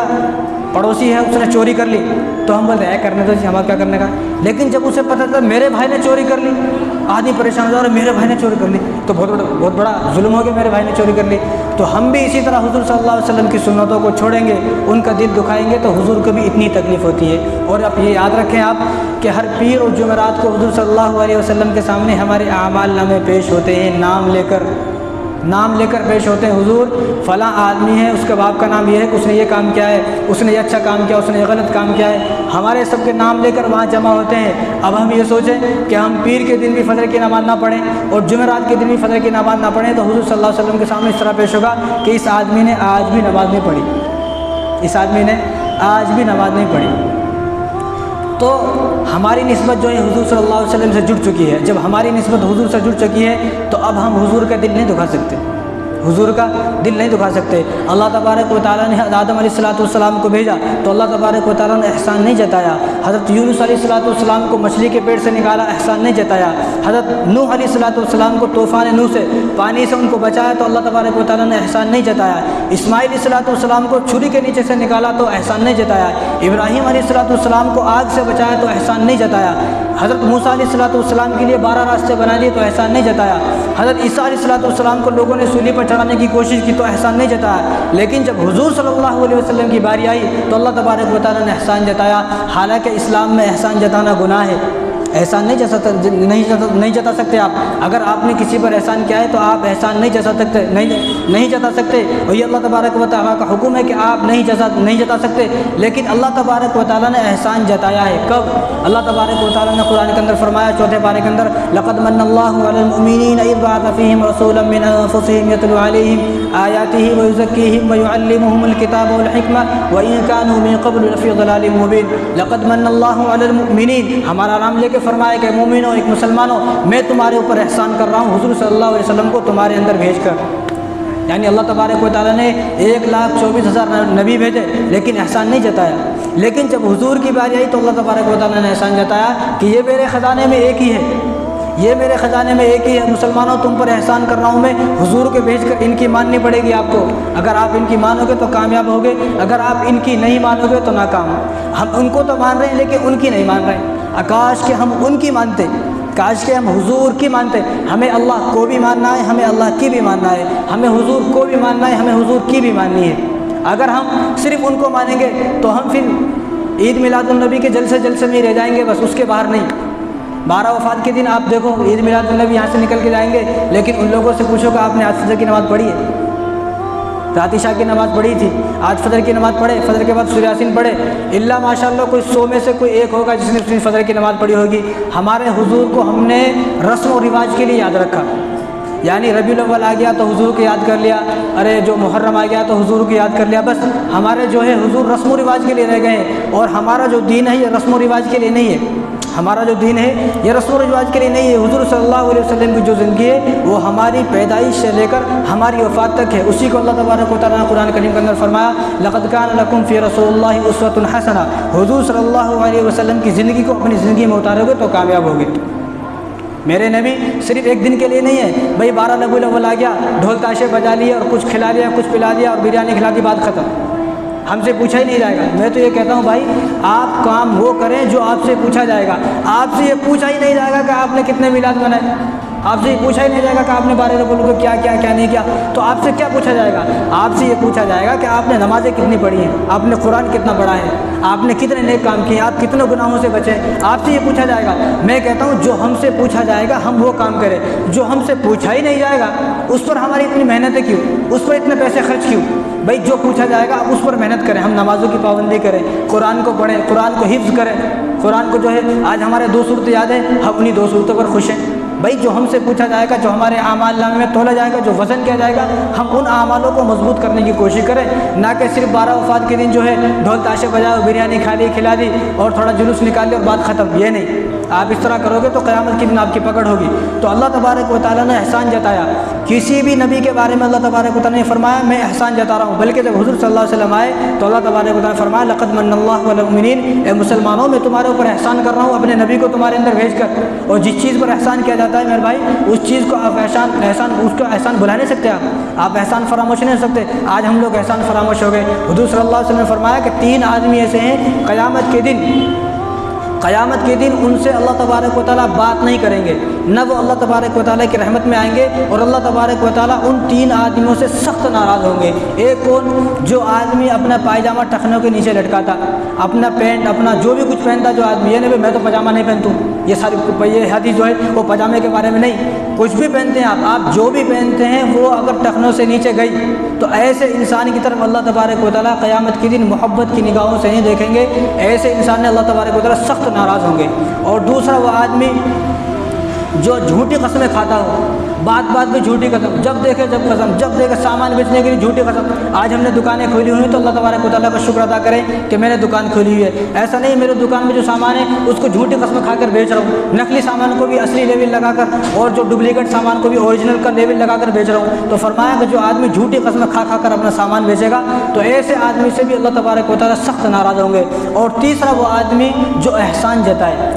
पड़ोसी है, उसने चोरी कर ली, तो हम बोलते हैं करने दो, हमारा क्या करने का। लेकिन जब उसे पता चला मेरे भाई ने चोरी कर ली, आदमी परेशान हो जा रहा है, मेरे भाई ने चोरी कर ली, तो बहुत बड़ा जुल्म हो गया, मेरे भाई ने चोरी कर ली। तो हम भी इसी तरह हुजूर सल्लल्लाहु अलैहि वसल्लम की सुन्नतों को छोड़ेंगे, उनका दिल दुखाएंगे, तो हुजूर को भी इतनी तकलीफ़ होती है। और आप ये याद रखें आप कि हर पीर और जुमेरात को हुजूर सल्लल्लाहु अलैहि वसल्लम के सामने हमारे आमाल नामे पेश होते हैं, नाम लेकर नाम लेकर पेश होते हैं, हुजूर फ़लाँ आदमी है, उसके बाप का नाम ये है कि उसने ये काम किया है, उसने ये अच्छा काम किया, उसने ये गलत काम किया है, हमारे सबके नाम लेकर वहाँ जमा होते हैं। अब हम ये सोचें कि हम पीर के दिन भी फजर की नमाज़ ना पढ़ें और जुमेरात के दिन भी फजर की नमाज़ ना पढ़ें, तो हुजूर सल्लल्लाहु अलैहि वसल्लम के सामने इस तरह पेश होगा कि इस आदमी ने आज भी नमाज़ नहीं पढ़ी, इस आदमी ने आज भी नमाज़ नहीं पढ़ी। तो हमारी निस्बत जो है हुजूर सल्लल्लाहु अलैहि वसल्लम से जुड़ चुकी है। जब हमारी निस्बत हुजूर से जुड़ चुकी है तो अब हम हुजूर का दिल नहीं दुखा सकते, हुजूर का दिल नहीं दुखा सकते। अल्लाह तबारक व तआला ने आदम अलैहिस्सलाम को भेजा तो अल्लाह तबारक व तआला ने एहसान नहीं जताया। हज़रत यूनुस अलैहिस्सलाम को मछली के पेट से निकाला, एहसान नहीं जताया। हज़रत नूह अलैहिस्सलाम को तूफ़ान नूह से पानी से उनको बचाया तो अल्लाह तबारक व तआला ने एहसान नहीं जताया। इस्माईल अलैहिस्सलाम को छुरी के नीचे से निकाला तो एहसान नहीं जताया। इब्राहीम अलैहिस्सलाम को आग से बचाया तो एहसान नहीं जताया। हज़रत मूसा अलैहिस्सलाम के लिए 12 रास्ते बना दिए तो एहसान नहीं जताया। हज़रत ईसा अलैहिस्सलाम को लोगों ने सूली पर चढ़ाने की कोशिश की तो एहसान नहीं जताया। लेकिन जब हुजूर सल्लल्लाहु अलैहि वसल्लम की बारी आई तो अल्लाह तबारक व तआला ने एहसान जताया। हालांकि इस्लाम में एहसान जताना गुनाह है, एहसान नहीं जता सकते आप। अगर आपने किसी पर एहसान किया है तो आप एहसान नहीं जता सकते और ये अल्लाह तबारक व तआला का हुक्म है कि आप नहीं जता सकते। लेकिन अल्लाह तबारक व तआला ने एहसान जताया है। कब? अल्लाह तबारक व तआला ने कुरान के अंदर फरमाया, चौथे पारे के अंदर, लक़द मन्नल्लाहु अलल मुमिनीन इज़ बअथ फ़ीहिम रसूलन मिन अनफ़ुसिहिम यतलू अलैहिम आयातिही व युज़क्कीहिम व युअल्लिमुहुमुल किताब वल हिकमा व इन कानू मिन क़ब्ल लफ़ी ज़लालिम मुबीन। लक़द मन्नल्लाहु अलल मुमिनीन, हमारा नाम लेके फरमाया कि मोमिनों, एक मुसलमानों, मैं तुम्हारे ऊपर एहसान कर रहा हूँ हुज़ूर सल्लल्लाहु अलैहि वसल्लम को तुम्हारे अंदर भेजकर। यानी अल्लाह तबारक व तआला ने 1,24,000 नबी भेजे लेकिन एहसान नहीं जताया। लेकिन जब हुजूर की बारी आई तो अल्लाह तबारक व तआला ने एहसान जताया कि ये मेरे ख़जाने में एक ही है, ये मेरे ख़जाने में एक ही है। मुसलमानों, तुम पर एहसान कर रहा हूँ मैं हुजूर के भेजकर। इनकी माननी पड़ेगी आपको। अगर आप इनकी मानोगे तो कामयाब होगे, अगर आप इनकी नहीं मानोगे तो नाकाम। हम उनको तो मान रहे हैं लेकिन उनकी नहीं मान रहे हैं। आकाश के हम उनकी मानते, काश के हम हुजूर की मानते। हमें अल्लाह को भी मानना है, हमें अल्लाह की भी मानना है, हमें हुजूर को भी मानना है, हमें हुजूर की भी माननी है। अगर हम सिर्फ़ उनको मानेंगे तो हम फिर ईद मिलादुन्नबी के जलसे में ही रह जाएंगे, बस उसके बाहर नहीं। 12 वफ़ात के दिन आप देखो ईद मिलादुन्नबी यहाँ से निकल के जाएंगे, लेकिन उन लोगों से पूछो कि आपने आज फजर की नमाज़ पढ़ी है? रात इशा की नमाज़ पढ़ी थी, आज फजर की नमाज़ पढ़े, फजर के बाद सूर्य यासीन पढ़े। इल्ला माशाअल्लाह कोई 100 में से कोई एक होगा जिसने फजर की नमाज़ पढ़ी होगी। हमारे हुजूर को हमने रस्म और रिवाज के लिए याद रखा। यानी रबीउल अव्वल आ गया तो हुजूर को याद कर लिया, अरे जो मुहर्रम आ गया तो हुजूर को याद कर लिया। बस हमारे जो है हुजूर रस्म और रिवाज के लिए रह गए हैं। और हमारा जो दीन है ये रस्म और रिवाज के लिए नहीं है। हमारा जो दीन है ये रस्म और रिवाज के लिए नहीं है। हुजूर सल्लल्लाहु अलैहि वसल्लम की जो ज़िंदगी है वो हमारी पैदाइश से लेकर हमारी वफ़ात तक है। उसी को अल्लाह तबारक व तआला ने कुरान करीम के अंदर फरमाया, लक़द कान लकुम फ़ी रसूलिल्लाहि उस्वतुन हसना। हुजूर सल्लल्लाहु अलैहि वसल्लम की ज़िंदगी को अपनी ज़िंदगी में उतारोगे तो कामयाब होगे। मेरे नबी सिर्फ एक दिन के लिए नहीं है भाई। 12 रबीउल अव्वल आ गया, ढोल ताशे बजा लिए और कुछ खिला लिया, कुछ पिला दिया और बिरयानी खिला दी, बात ख़त्म। हमसे पूछा ही नहीं जाएगा। मैं तो ये कहता हूँ भाई, आप काम वो करें जो आपसे पूछा जाएगा। आपसे ये पूछा ही नहीं जाएगा कि आपने कितने मिलाद बनाए, आपसे ये पूछा ही नहीं जाएगा कि आपने 12 रबीउल को क्या क्या क्या नहीं किया। तो आपसे क्या पूछा जाएगा? आपसे ये पूछा जाएगा कि आपने नमाज़ें कितनी पढ़ी हैं, आपने कुरान कितना पढ़ा है, आपने कितने नेक काम किए, आप कितने गुनाहों से बचे। आपसे ये पूछा जाएगा। मैं कहता हूँ जो हमसे पूछा जाएगा हम वो काम करें। जो हमसे पूछा ही नहीं जाएगा उस पर हमारी इतनी मेहनतें क्यों, उस पर इतने पैसे खर्च क्यों? भाई जो पूछा जाएगा आप उस पर मेहनत करें। हम नमाज़ों की पाबंदी करें, कुरान को पढ़ें, कुरान को हिफ्ज़ करें। कुरान को जो है आज हमारे 2 सूरतें याद है, हम उन्हीं 2 सूरतों पर खुश हैं। भाई जो हमसे पूछा जाएगा, जो हमारे आमाल नामे में तोला जाएगा, जो वज़न किया जाएगा, हम उन आमालों को मजबूत करने की कोशिश करें। ना कि सिर्फ 12 वफ़ात के दिन जो है ढोल ताशे बजाओ, बिरयानी खा ली, खिला दी और थोड़ा जुलूस निकाल लिया और बात ख़त्म। ये नहीं, आप इस तरह करोगे तो क़यामत के दिन आपकी पकड़ होगी। तो अल्लाह तबारक व तआला ने एहसान जताया। किसी भी नबी के बारे में अल्लाह तबारक व तआला ने फरमाया मैं एहसान जता रहा हूँ। बल्कि जब हुज़ूर सल्लल्लाहु अलैहि वसल्लम आए तो अल्लाह तबारक व तआला ने फरमाया, लक़द मन्नल्लाहु अलल मुमिनीन, ए मुसलमानों मैं तुम्हारे ऊपर एहसान कर रहा हूँ अपने नबी को तुम्हारे अंदर भेजकर। और जिस चीज़ पर एहसान किया जाता है मेरे भाई, उस चीज़ को आप उसका एहसान भुला नहीं सकते। आप एहसान फरामोश नहीं कर सकते। आज हम लोग एहसान फरामोश हो गए। हुज़ूर सल्लल्लाहु अलैहि वसल्लम ने फरमाया कि 3 आदमी ऐसे हैं क़यामत के दिन उनसे अल्लाह तबारक व तआला बात नहीं करेंगे। न वो अल्लाह तबारक व तआला की रहमत में आएंगे, और अल्लाह तबारक व तआला उन 3 आदमियों से सख्त नाराज़ होंगे। एक कौन? जो आदमी अपना पायजामा टखनों के नीचे लटकाता, अपना पैंट अपना जो भी कुछ पहनता जो आदमी, ये नहीं भाई मैं तो पजामा नहीं पहनतूँ, ये हदीस जो है वो पजामे के बारे में नहीं। कुछ भी पहनते हैं आप जो भी पहनते हैं वो अगर टखनों से नीचे गई तो ऐसे इंसान की तरफ अल्लाह तबारक व तआला क़यामत के दिन मोहब्बत की निगाहों से नहीं देखेंगे। ऐसे इंसान ने अल्लाह तबारक व तआला सख्त नाराज़ होंगे। और दूसरा वो आदमी जो झूठी कसमें खाता हो, बात बात में झूठी कसम, जब देखे जब कसम, जब देखे सामान बेचने के लिए झूठी कसम। आज हमने दुकानें खोली हुई हैं तो अल्लाह तबारक व तआला का शुक्र अदा करें कि मैंने दुकान खोली हुई है। ऐसा नहीं मेरे दुकान में जो सामान है उसको झूठी कसम खाकर बेच रहा हूँ, नकली सामान को भी असली लेवल लगाकर और जो डुप्लीकेट सामान को भी ओरिजिनल का लेवल लगाकर बेच रहा हूँ। तो फरमाया कि जो आदमी झूठी कसम खा खा कर अपना सामान बेचेगा तो ऐसे आदमी से भी अल्लाह तबारक व तआला सख्त नाराज़ होंगे। और तीसरा वो आदमी जो एहसान जताए,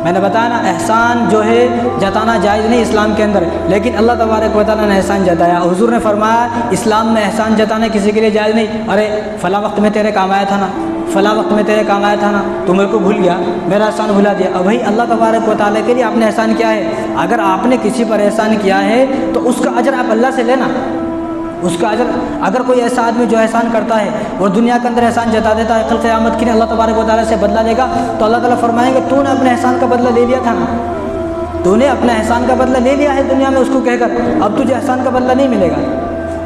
मैंने बताया ना एहसान जो है जताना जायज़ नहीं इस्लाम के अंदर, लेकिन अल्लाह तबारक व तआला ने एहसान जताया। हुज़ूर ने फरमाया इस्लाम में एहसान जताना किसी के लिए जायज़ नहीं। अरे फ़लाँ वक्त में तेरे काम आया था ना, फ़लाँ वक्त में तेरे काम आया था ना, तू मेरे को भूल गया, मेरा एहसान भुला दिया। अब भाई अल्लाह तबारक व तआला के लिए आपने एहसान किया है, अगर आपने किसी पर एहसान किया है तो उसका अजर आप अल्लाह से लेना, उसका अजर। अगर कोई ऐसा आदमी जो एहसान करता है और दुनिया के अंदर एहसान जता देता है, कल क़यामत के दिन अल्लाह तबारक व तआला से बदला लेगा तो अल्लाह ताला फरमाएंगे तूने अपने एहसान का बदला ले लिया था ना, तूने अपने एहसान का बदला ले लिया है दुनिया में उसको कहकर, अब तुझे एहसान का बदला नहीं मिलेगा।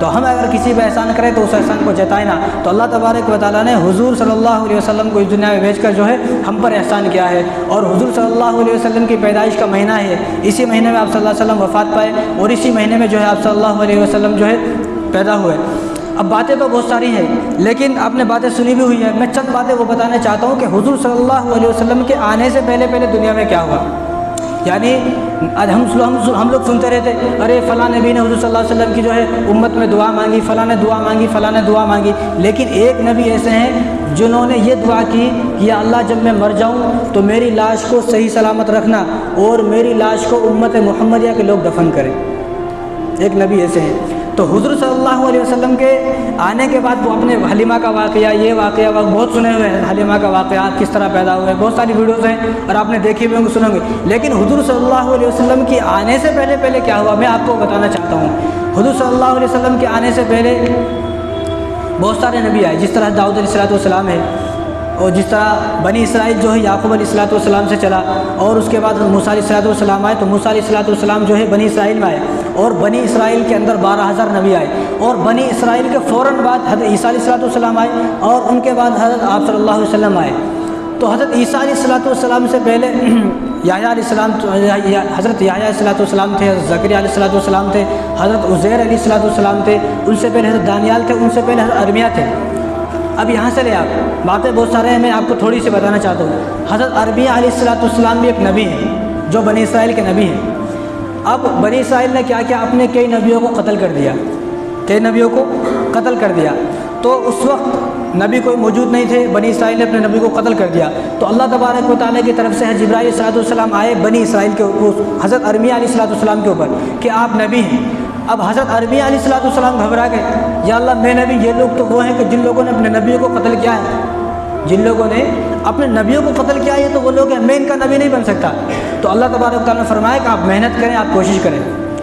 तो हम अगर किसी पर एहसान करें तो उस एहसान को जताए ना। तो अल्लाह तबारक व तआला ने हुज़ूर सल्लल्लाहु अलैहि वसल्लम को इस दुनिया में भेजकर जो है हम पर एहसान किया है। और हुज़ूर सल्लल्लाहु अलैहि वसल्लम की पैदाइश का महीना है, इसी महीने में आप सल्लल्लाहु अलैहि वसल्लम वफ़ात पाए और इसी महीने में जो है आप सल्लल्लाहु अलैहि वसल्लम जो है पैदा हुए। अब बातें तो बहुत सारी हैं लेकिन आपने बातें सुनी भी हुई है, मैं चंद बातें वो बताना चाहता हूँ कि हुज़ूर सल्लल्लाहु अलैहि वसल्लम के आने से पहले पहले दुनिया में क्या हुआ। यानी आज हम लोग सुनते रहते अरे फ़लाँ नबी ने हुज़ूर सल्लल्लाहु अलैहि वसल्लम की जो है उम्मत में दुआ मांगी, फ़लाँ ने दुआ मांगी, फ़लाँ ने दुआ मांगी, लेकिन एक नबी ऐसे हैं जिन्होंने ये दुआ की कि या अल्लाह जब मैं मर जाऊँ तो मेरी लाश को सही सलामत रखना और मेरी लाश को उम्मत मुहम्मदिया के लोग दफन करें। एक नबी ऐसे हैं। तो हुज़ूर सल्लल्लाहु अलैहि वसल्लम के आने के बाद वो अपने हलीमा का वाक़या, ये वाक़या बहुत सुने हुए हैं, हलीमा का वाक़या किस तरह पैदा हुए, बहुत सारी वीडियोज़ हैं और आपने देखी भी होंगी सुनोगे। लेकिन हुज़ूर सल्लल्लाहु अलैहि वसल्लम की आने से पहले पहले क्या हुआ मैं आपको बताना चाहता हूँ। हुज़ूर सल्लल्लाहु अलैहि वसल्लम के आने से पहले बहुत सारे नबी आए, जिस तरह दाऊद अलैहिस्सलाम है और जिस तरह बनी इसराइल जो है याकूब अलैहिस्सलाम से चला, और उसके बाद मूसा अलैहिस्सलाम आए तो मूसा अलैहिस्सलाम जो है बनी इसराइल में आए और बनी इसराइल के अंदर 12,000 नबी आए। और बनी इसराइल के फ़ौरन बाद हज़रत ईसा अलैहिस्सलाम आए और उनके बाद हज़रत आप सल्लल्लाहु अलैहि वसल्लम आए। तो हज़रत ईसा अलैहिस्सलाम से पहले याह्या अलैहिस्सलाम, हज़रत याह्या अलैहिस्सलाम थे, हज़रत ज़करिया अलैहिस्सलाम थे, हज़रत उज़ैर अलैहिस्सलाम थे, उनसे पहले हज़रत दानियाल थे, उनसे पहले हज़रत अरमिया थे। अब यहाँ से ले आप बातें बहुत सारे हैं, मैं आपको थोड़ी सी बताना चाहता हूँ। हज़रत अरमिया अलैहिस्सलाम भी एक नबी हैं जो बनी इसराइल के नबी हैं। अब बनी इसराइल ने क्या किया, अपने कई नबियों को कत्ल कर दिया, कई नबियों को कत्ल कर दिया। तो उस वक्त नबी कोई मौजूद नहीं थे, बनी इसराइल ने अपने नबी को कत्ल कर दिया। तो अल्लाह तबारक व तआला की तरफ से जिब्राईल अलैहिस्सलाम आए बनी इसराइल के हज़रत अरमिया अलैहिस्सलाम के ऊपर कि आप नबी हैं। अब हज़रत अरमिया अलैहिस्सलाम घबरा गए, या अल्लाह मैं नबी, ये लोग तो वो हैं कि जिन लोगों ने अपने नबियों को कत्ल किया है, जिन लोगों ने अपने नबियों को कत्ल किया है तो वो लोग हैं, मैं इनका नबी नहीं बन सकता। तो अल्लाह तबारक व तआला ने फरमाया कि आप मेहनत करें, आप कोशिश करें,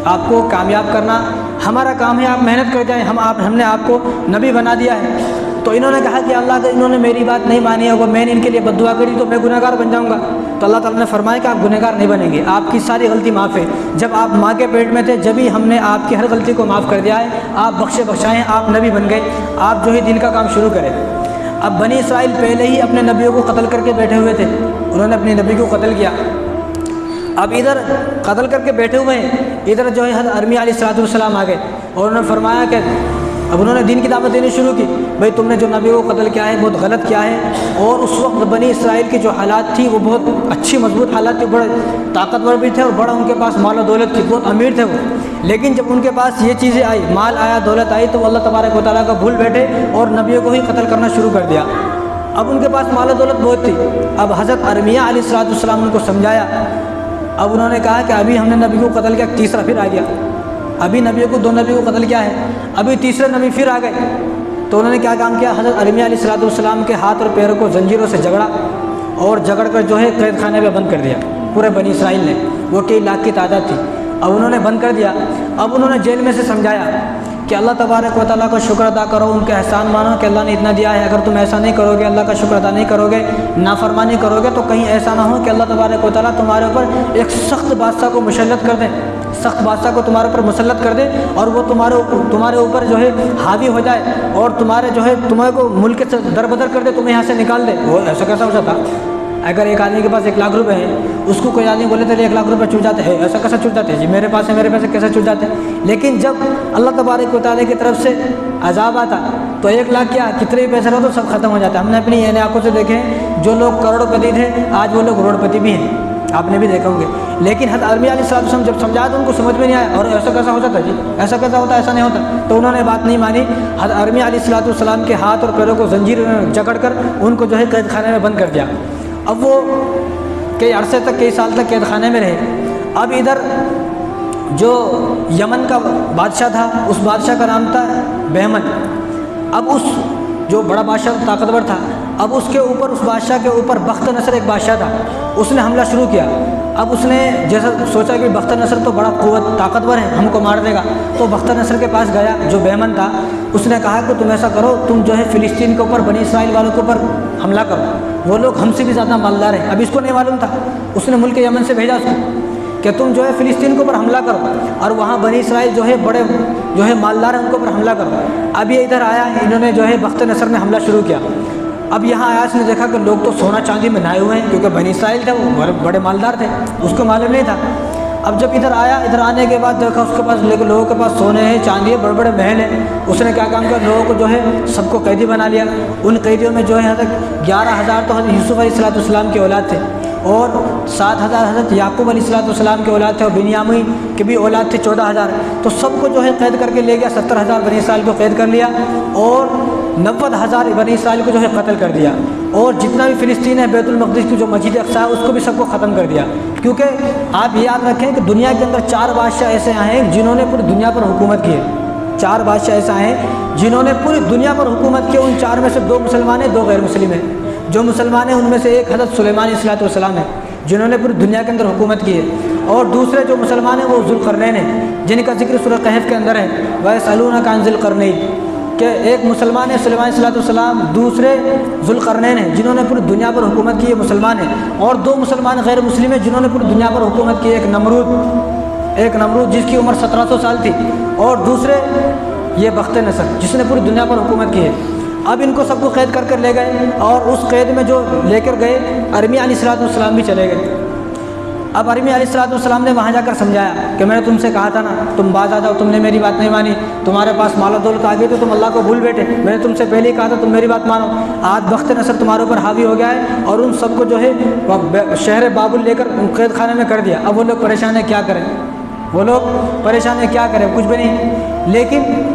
आपको कामयाब करना हमारा काम है, आप मेहनत कर जाएँ, हमने आपको नबी बना दिया है। तो इन्होंने कहा कि अल्लाह अगर इन्होंने मेरी बात नहीं मानी होगा, मैंने इनके लिए बद्दुआ करी तो मैं गुनहगार बन जाऊँगा। तो अल्लाह ताला ने फरमाया कि आप गुनहगार नहीं बनेंगे, आपकी सारी गलती माफ़ है। जब आप माँ के पेट में थे जब ही हमने आपकी हर गलती को माफ़ कर दिया है, आप बख्शाएँ, आप नबी बन गए, आप जो है दिन का काम शुरू करें। अब बनी इसराइल पहले ही अपने नबियों को कत्ल करके बैठे हुए थे, उन्होंने अपने नबी को कत्ल किया। अब इधर कत्ल करके बैठे हुए हैं, इधर जो है हज़रत अरमिया अलैहिस्सलाम आ गए और उन्होंने फरमाया कि अब उन्होंने दीन की दावत देनी शुरू की, भाई तुमने जो नबी को कत्ल किया है बहुत गलत किया है। और उस वक्त बनी इसराइल की जो हालात थी वो बहुत अच्छी मजबूत हालात थी, बड़े ताकतवर भी थे और बड़ा उनके पास माल और दौलत थी, बहुत अमीर थे वो। लेकिन जब उनके पास ये चीज़ें आई, माल आया, दौलत आई, तो अल्लाह तबारक व तआला का भूल बैठे और नबियों को ही कत्ल करना शुरू कर दिया। अब उनके पास माल और दौलत बहुत थी। अब हज़रत अरमिया अलैहिस्सलाम उनको समझाया। अब उन्होंने कहा कि अभी हमने नबी को कत्ल किया, तीसरा फिर आ गया, अभी नबियों को 2 नबी को कत्ल किया है, अभी तीसरे नबी फिर आ गए। तो उन्होंने क्या काम किया, हज़रत अरमिया अलैहिस्सलाम के हाथ और पैरों को जंजीरों से जकड़ा और जकड़ कर जो है कैद खाने में बंद कर दिया पूरे बनी इसराइल ने। वो कई लाख की तादाद थी। अब उन्होंने बंद कर दिया। अब उन्होंने जेल में से समझाया कि अल्लाह तबारक व तआला का शुक्र अदा करो, उनके एहसान मानो कि अल्लाह ने इतना दिया है। अगर तुम ऐसा नहीं करोगे, अल्लाह का शुक्र अदा नहीं करोगे, नाफरमानी करोगे, तो कहीं ऐसा ना हो कि अल्लाह तबारक व तआला तुम्हारे ऊपर एक सख्त बादशाह को मुसल्लत कर दे, सख्त बादशाह को तुम्हारे ऊपर मुसल्लत कर दे और वो तुम्हारे ऊपर जो है हावी हो जाए और तुम्हारे जो है तुम्हारे को मुल्क से दरबदर कर दे, तुम्हें यहाँ से निकाल दे। वो ऐसा कैसा हो जाता? अगर एक आदमी के पास 1 लाख रुपए हैं, उसको कोई आदमी बोले तेरे 1 लाख रुपए छूट जाते हैं, ऐसा कैसा छूट जाते हैं जी? मेरे पास है, मेरे पैसे कैसे छूट जाते हैं? लेकिन जब अल्लाह तबारक व तआला की तरफ से अजाब आता तो 1 लाख क्या कितने भी पैसे रहो तो सब खत्म हो जाता है। हमने अपनी यानी आंखों से देखे हैं, जो लोग करोड़पति थे आज वो लोग करोड़पति भी हैं, आपने भी देखा होंगे। लेकिन हज़रत अरमी अलैहिस्सलाम जब समझाया तो उनको समझ में नहीं आया, और ऐसा कैसा हो जाता जी, ऐसा कैसा होता, ऐसा नहीं होता। तो उन्होंने बात नहीं मानी। हज़रत अरमी अलैहिस्सलाम के हाथ और पैरों को जंजीर जकड़ कर उनको जो है कैद खाने में बंद कर दिया। अब वो कई अरसे तक, कई साल तक कैद खाने में रहे। अब इधर जो यमन का बादशाह था, उस बादशाह का नाम था बहमन। अब उस जो बड़ा बादशाह ताकतवर था, अब उसके ऊपर, उस बादशाह के ऊपर बख्त नसर एक बादशाह था, उसने हमला शुरू किया। अब उसने जैसा सोचा कि बख्त नसर तो बड़ा कुव्वत ताकतवर है, हमको मार देगा, तो बख्त नसर के पास गया जो बहमन था। उसने कहा कि तुम ऐसा करो, तुम जो है फ़िलिस्तीन के ऊपर, बनी इसराइल वालों के ऊपर हमला करो, वो लोग हमसे भी ज़्यादा मालदार हैं। अब इसको नहीं मालूम था, उसने मुल्क यमन से भेजा उसको कि तुम जो है फ़िलिस्तीन के ऊपर हमला करो और वहाँ बनी इसराइल जो है बड़े जो है मालदार हैं, उनके ऊपर हमला करो। अब ये इधर आया, इन्होंने जो है बख्त नसर ने हमला शुरू किया। अब यहाँ आया, उसने देखा कि लोग तो सोना चांदी में नहाए हुए हैं, क्योंकि बनी इसराइल थे, वो बड़े मालदार थे, उसको मालूम नहीं था। अब जब इधर आया, इधर आने के बाद देखा उसके पास, लोगों के पास सोने हैं, चांदी है, बड़े बड़े महल हैं। उसने क्या काम किया, लोगों को जो है सबको कैदी बना लिया। उन कैदियों में जो है 11,000 तो हज़रत यूसुफ अलैहिस्सलाम की औलाद थे और 7,000 हज़रत याकूब अलैहिस्सलाम के औलाद थे और बिन्यामीन के भी औलाद थे 14,000। तो सबको जो है कैद करके ले गया। 70,000 बनी इसराइल को कैद कर लिया और 90,000 बनी इसराइल को जो है कत्ल कर दिया। और जितना भी फ़िलिस्तीन है, बैतुल मक़दिस की जो मस्जिद अक़सा है, उसको भी सबको ख़त्म कर दिया। क्योंकि आप ये याद रखें कि दुनिया के अंदर 4 बादशाह ऐसे आए हैं जिन्होंने पूरी दुनिया पर हुकूमत की है। 4 बादशाह ऐसा हैं जिन्होंने पूरी दुनिया पर हुकूमत की। उन 4 में से 2 मुसलमान हैं, 2 गैर मुस्लिम हैं। जो मुसलमान हैं उनमें से एक हज़रत सुलेमान अलैहिस्सलाम है, जिन्होंने पूरी दुनिया के अंदर हुकूमत की है। और दूसरे जो मुसलमान हैं वो ज़ुल्क़रनैन हैं, जिनका जिक्र सूरह कहफ़ के अंदर है। वयसअलूनका अन ज़ुल्क़रनैन के एक मुसलमान है सुलेमान अलैहिस्सलाम, दूसरे ज़ुल्क़रनैन हैं जिन्होंने पूरी दुनिया पर हुकूमत की है, मुसलमान हैं। और 2 मुसलमान गैर मुस्लिम हैं जिन्होंने पूरी दुनिया पर हुकूमत की है। एक नमरूद जिसकी उम्र 1700 साल थी, और दूसरे ये बख्त नसर जिसने पूरी दुनिया पर हुकूमत की है। अब इनको सबको कैद कर ले गए और उस कैद में जो लेकर गए अरमी अलैहिस्सलाम भी चले गए। अब अरमी अलैहिस्सलाम ने वहाँ जाकर समझाया कि मैंने तुमसे कहा था ना, तुम बाज आ जाओ, तुमने मेरी बात नहीं मानी, तुम्हारे पास माला दौलत आ गई तो तुम अल्लाह को भूल बैठे। मैंने तुमसे पहले ही कहा था तुम मेरी बात मानो। आज बख्त नसर तुम्हारे ऊपर हावी हो गया है और उन सबको जो है शहर बाबुल लेकर कैद खाने में कर दिया। अब वो लोग परेशान है, क्या करें? वो लोग परेशान है, क्या करें? कुछ भी नहीं। लेकिन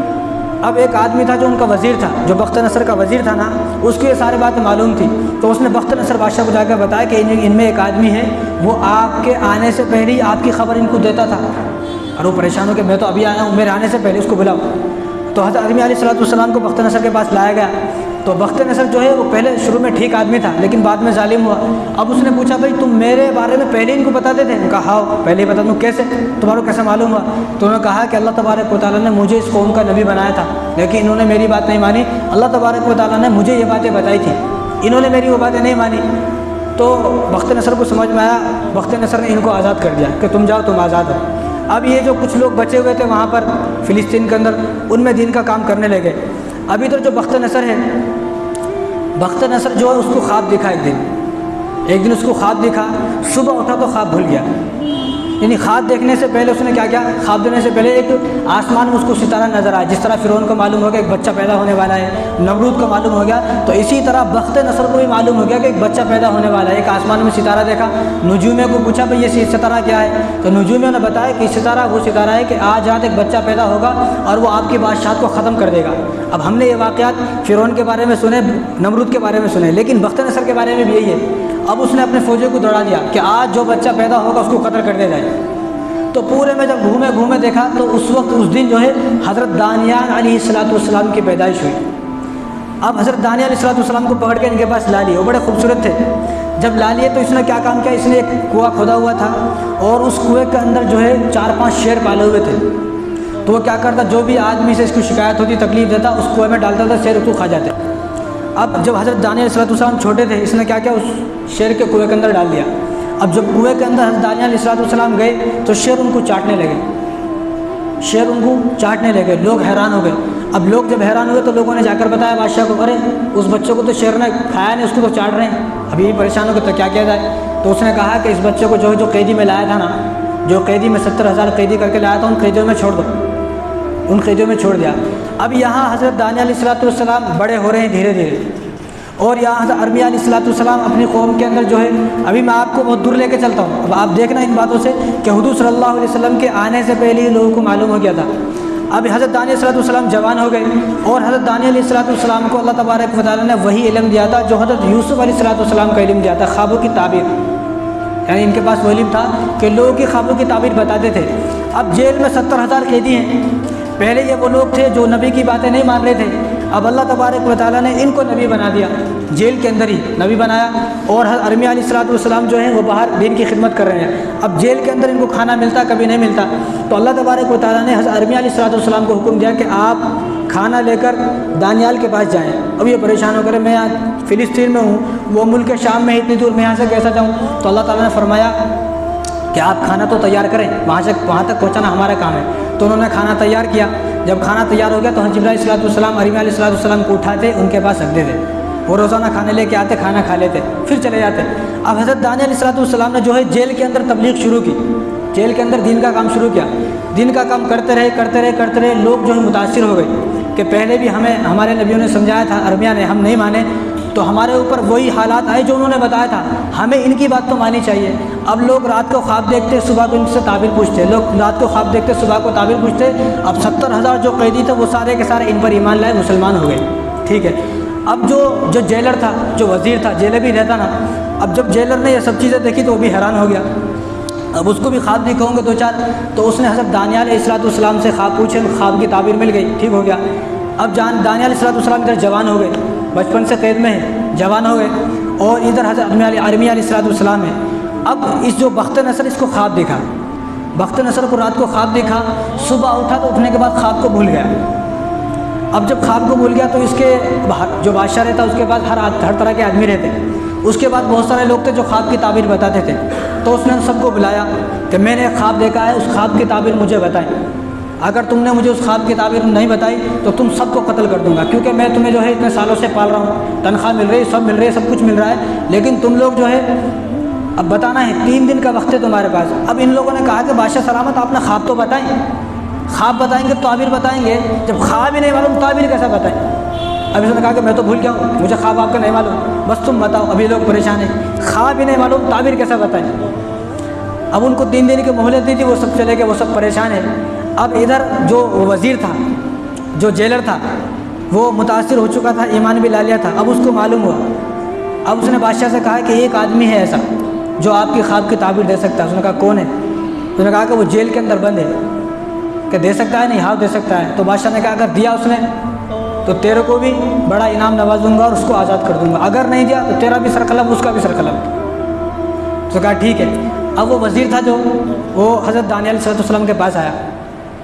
अब एक आदमी था जो उनका वज़ीर था, जो बख्त नसर का वज़ीर था ना, उसको ये सारी बातें मालूम थी। तो उसने बख्त नसर बादशाह को जाकर बताया कि इनमें एक आदमी है, वो आपके आने से पहले ही आपकी खबर इनको देता था। और वो परेशान हो कि मैं तो अभी आया हूँ, मेरे आने से पहले उसको बुलाओ। तो हज़रत अरमी अलैहिस्सलाम को बख्त नसर के पास लाया गया। तो बख्त नसर जो है वो पहले शुरू में ठीक आदमी था, लेकिन बाद में जालिम हुआ। अब उसने पूछा भाई तुम मेरे बारे में पहले इनको बताते थे? उन्होंने कहा हाँ पहले ही बता दूँ। कैसे? तुम्हारा कैसे मालूम हुआ? तो उन्होंने कहा कि अल्लाह तबारक व तआला ने मुझे इस कौम का नबी बनाया था, लेकिन इन्होंने मेरी बात नहीं मानी। अल्लाह तबारक व तआला ने मुझे ये बातें बताई थी, इन्होंने मेरी वो बातें नहीं मानी। तो बख्त नसर को समझ में आया, बख्त नसर ने इनको आज़ाद कर दिया कि तुम जाओ, तुम आज़ाद हो। अब ये जो कुछ लोग बचे हुए थे वहाँ पर फ़िलिस्तीन के अंदर, उनमें दीन का काम करने लगे। अब इधर जो बख्त नसर है, बख्त नसर जो है उसको ख्वाब दिखा। एक दिन उसको ख्वाब दिखा, सुबह उठा तो ख्वाब भूल गया। यानी ख्वाब देखने से पहले उसने क्या किया, ख्वाब देखने से पहले एक आसमान में उसको सितारा नज़र आया। जिस तरह फ़िरौन को मालूम हो गया एक बच्चा पैदा होने वाला है, नमरूद को मालूम हो गया, तो इसी तरह बख्त नसर को भी मालूम हो गया कि एक बच्चा पैदा होने वाला है। एक आसमान में सितारा देखा, नुजूमे को पूछा भाई ये सितारा क्या है? तो नुजूमे ने बताया कि सितारा वो सितारा है कि आज रात एक बच्चा पैदा होगा और वो आपकी बादशाहत को ख़त्म कर देगा। अब हमने ये वाक़यात फ़िरौन के बारे में सुने, नमरूद के बारे में सुने, लेकिन बख्त नसर के बारे में भी यही है। अब उसने अपने फ़ौजियों को दौड़ा दिया कि आज जो बच्चा पैदा होगा उसको कत्ल कर दिया जाए। तो पूरे में जब घूमे घूमे देखा तो उस वक्त उस दिन जो है हज़रत दानियाल अलैहिस्सलाम की पैदाइश हुई। अब हज़रत दानियाल अलैहिस्सलाम को पकड़ के इनके पास ला लिए, वो बड़े खूबसूरत थे। जब ला लिए तो इसने क्या काम किया, इसने एक कुआं खोदा हुआ था और उस कुएं के अंदर जो है 4-5 शेर पाले हुए थे। तो वो क्या करता, जो भी आदमी से इसकी शिकायत होती, तकलीफ देता, उस कुएं में डालता था, शेर उसको खा जाते। अब जब हज़रत दानियल अलैहिस्सलाम छोटे थे, इसने क्या किया, उस शेर के कुएं के अंदर डाल दिया। अब जब कुएं के अंदर हज़रत दानियल अलैहिस्सलाम गए तो शेर उनको चाटने लगे, शेर उनको चाटने लगे। लोग हैरान हो गए। अब लोग जब हैरान हुए तो लोगों ने जाकर बताया बादशाह को, अरे उस बच्चे को तो शेर ने खाया नहीं, उसको तो चाट रहे हैं। अभी परेशान हो गए तो क्या किया जाए। तो उसने कहा कि इस बच्चे को जो कैदी में लाया था ना, जो कैदी में 70,000 कैदी करके लाया था, उन कैदियों में छोड़ दो, उन कैदियों में छोड़ दिया। अब यहाँ हज़रत दानियल अलैहिस्सलाम बड़े हो रहे हैं धीरे धीरे, और यहाँ हज़रत अरमिया अलैहिस्सलाम अपनी कौम के अंदर जो है, अभी मैं आपको बहुत दूर लेके चलता हूँ। अब आप देखना इन बातों से कि हुज़ूर सल्लल्लाहु अलैहि वसल्लम के आने से पहले ही लोगों को मालूम हो गया था। अब हज़रत दानियल अलैहिस्सलाम जवान हो गए और हज़रत दानियल अलैहिस्सलाम को अल्लाह तबारक व तआला ने वही इल्म दिया था जो हज़रत यूसुफ अलैहिस्सलाम का इल्म दिया था, ख्वाबों की ताबीर। यानी इनके पास वो इल्म था कि लोगों की ख्वाबों की ताबीर बताते थे। अब जेल में 70,000 कैदी हैं। पहले ये वो लोग थे जो नबी की बातें नहीं मान रहे थे। अब अल्लाह तबारक व तआला ने इनको नबी बना दिया, जेल के अंदर ही नबी बनाया। और अरमिया अलैहिस्सलाम जो हैं वो बाहर दीन की खिदमत कर रहे हैं। अब जेल के अंदर इनको खाना मिलता, कभी नहीं मिलता। तो अल्लाह तबारक व तआला ने हज़रत अरमिया अलैहिस्सलाम को हुक्म दिया कि आप खाना लेकर दानियाल के पास जाएँ। अब ये परेशान होकर, मैं यहाँ फ़िलिस्तीन में हूँ, वो मुल्क शाम में इतनी दूर, मैं यहाँ से कैसा जाऊँ। तो अल्लाह ताला ने फरमाया कि आप खाना तो तैयार करें, वहाँ तक पहुँचाना हमारा काम है। तो उन्होंने खाना तैयार किया। जब खाना तैयार हो गया तो जिब्राइल अलैहिस्सलाम अरमिया अलैहिस्सलाम को उठाते, उनके पास रख देते। वो रोज़ाना खाने लेके आते, खाना खा लेते, फिर चले जाते। अब हज़रत दानियल अलैहिस्सलाम ने जो है जेल के अंदर तबलीग शुरू की, जेल के अंदर दीन का काम शुरू किया। दीन का काम करते रहे। लोग जो है मुतासिर हो गए कि पहले भी हमें हमारे नबियों ने समझाया था, अरमिया ने, हम नहीं माने, तो हमारे ऊपर वही हालात आए जो उन्होंने बताया था, हमें इनकी बात तो माननी चाहिए। अब लोग रात को ख्वाब देखते, सुबह को इनसे ताबीर पूछते, लोग रात को ख्वाब देखते, सुबह को ताबीर पूछते। अब 70,000 जो कैदी थे वो सारे के सारे इन पर ईमान लाए, मुसलमान हो गए। ठीक है। अब जो जेलर था, जो वज़ीर था, जेलर भी रहता ना, अब जब जेलर ने ये सब चीज़ें देखी तो वो भी हैरान हो गया। अब उसको भी ख्वाब नहीं कहूँगे 2-4, तो उसने हज़रत दानियाल अलैहिस्सलाम से ख्वाब पूछे, ख्वाब की ताबीर मिल गई, ठीक हो गया। अब दानियाल अलैहिस्सलाम इधर जवान हो गए, बचपन से कैद में है, जवान हो गए, और इधर हज़रत अरमिया अलैहिस्सलाम है। अब इस जो बख्त नसर, इसको ख्वाब देखा, बख्त नसर को रात को ख्वाब देखा, सुबह उठा तो उठने के बाद ख्वाब को भूल गया। अब जब ख्वाब को भूल गया तो इसके जो बादशाह रहता उसके पास हर तरह के आदमी रहते। उसके बाद बहुत सारे लोग थे जो ख्वाब की ताबीर बताते थे। तो उसने सबको बुलाया कि मैंने एक ख्वाब देखा है, उस ख्वाब की ताबीर मुझे बताएं। अगर तुमने मुझे उस ख्वाब की ताबीर नहीं बताई तो तुम सबको कत्ल कर दूंगा, क्योंकि मैं तुम्हें जो है इतने सालों से पाल रहा हूँ, तनख्वाह मिल रही है, सब मिल रही है, सब कुछ मिल रहा है, लेकिन तुम लोग जो है अब बताना है, 3 दिन का वक्त है तुम्हारे पास। अब इन लोगों ने कहा कि बादशाह सलामत, आपने ख्वाब तो बताएं, ख्वाब बताएंगे ताबीर बताएंगे, जब ख्वाब ही नहीं मालूम ताबीर कैसा बताएं। अब इसने कहा कि मैं तो भूल गया हूँ, मुझे ख्वाब आपका नहीं मालूम, बस तुम बताओ। अभी लोग परेशान हैं, ख्वाब ही नहीं मालूम, ताबीर कैसा बताएं। अब उनको 3 दिन की मोहलत दी थी, वो सब चले गए, वो सब परेशान है। अब इधर जो वज़ीर था, जो जेलर था, वो मुतासिर हो चुका था, ईमान भी ला लिया था। अब उसको मालूम हुआ। अब उसने बादशाह से कहा कि एक आदमी है ऐसा जो आपकी ख्वाब की ताबीर दे सकता है। उसने कहा कौन है? उसने कहा कि वो जेल के अंदर बंद है। कि दे सकता है? नहीं, हाँ दे सकता है। तो बादशाह ने कहा अगर दिया उसने तो तेरे को भी बड़ा इनाम नवाजूंगा और उसको आज़ाद कर दूंगा, अगर नहीं दिया तो तेरा भी सर कलम, उसका भी सर कलम। तो कहा ठीक है। अब वो वज़ीर था जो, वो हज़रत दानियल अलैहिस्सलाम के पास आया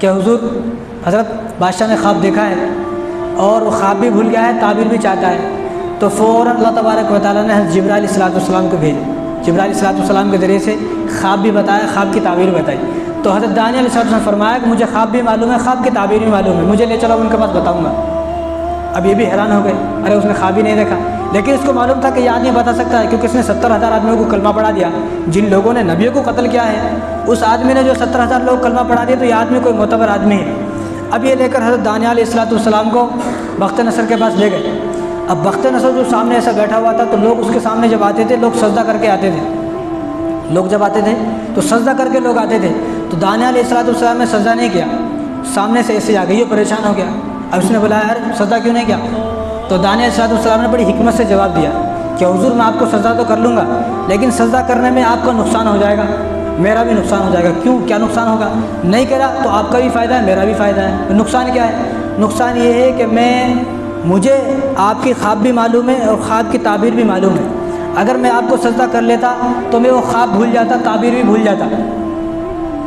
कि हुज़ूर, हज़रत बादशाह ने ख्वाब देखा है और वो ख्वाब भी भूल गया है, ताबीर भी चाहता है। तो फ़ौरन अल्लाह तबारक व तआला ने जिब्राइल अलैहिस्सलाम को भेजा। जिब्राइल अलैहिस्सलाम के ज़रिए से ख्वाब भी बताया, ख्वाब की ताबीर बताई। तो हज़रत दानियल अलैहिस्सलाम ने फरमाया कि मुझे ख्वाब भी मालूम है, ख्वाब की ताबीर भी मालूम है, मुझे ले चलो, उनके पास बताऊँगा। अब ये भी हैरान हो गए, अरे उसने ख्वाब ही नहीं देखा, लेकिन इसको मालूम था कि ये आदमी बता सकता है, क्योंकि इसने 70,000 आदमियों को कलमा पढ़ा दिया। जिन लोगों ने नबियों को कत्ल किया है, उस आदमी ने जो 70,000 लोग कलमा पढ़ा दिया, तो ये आदमी कोई मोतबर आदमी है। अब ये लेकर हज़रत दानियल अलैहिस्सलाम को बख्त नसर के पास ले गए। अब बख्त नसर जो सामने ऐसा बैठा हुआ था, तो लोग उसके सामने जब आते थे, लोग सजदा करके आते थे। लोग जब आते थे तो सजदा करके लोग आते थे। तो दानियल अलैहिस्सलाम ने सजदा नहीं किया, सामने से ऐसे आ गई, ये परेशान हो गया। अब उसने बुलाया, अरे सजदा क्यों नहीं किया? तो दानियल अलैहिस्सलाम ने बड़ी हिकमत से जवाब दिया कि हुज़ूर, मैं आपको सजदा तो कर लूँगा, लेकिन सजदा करने में आपका नुकसान हो जाएगा, मेरा भी नुकसान हो जाएगा। क्यों, क्या नुकसान होगा? नहीं करा तो आपका भी फ़ायदा है, मेरा भी फ़ायदा है। तो नुकसान क्या है? नुकसान ये है कि मुझे आपकी ख्वाब भी मालूम है और ख्वाब की ताबीर भी मालूम है। अगर मैं आपको सजदा कर लेता तो मैं वो ख्वाब भूल जाता, ताबीर भी भूल जाता,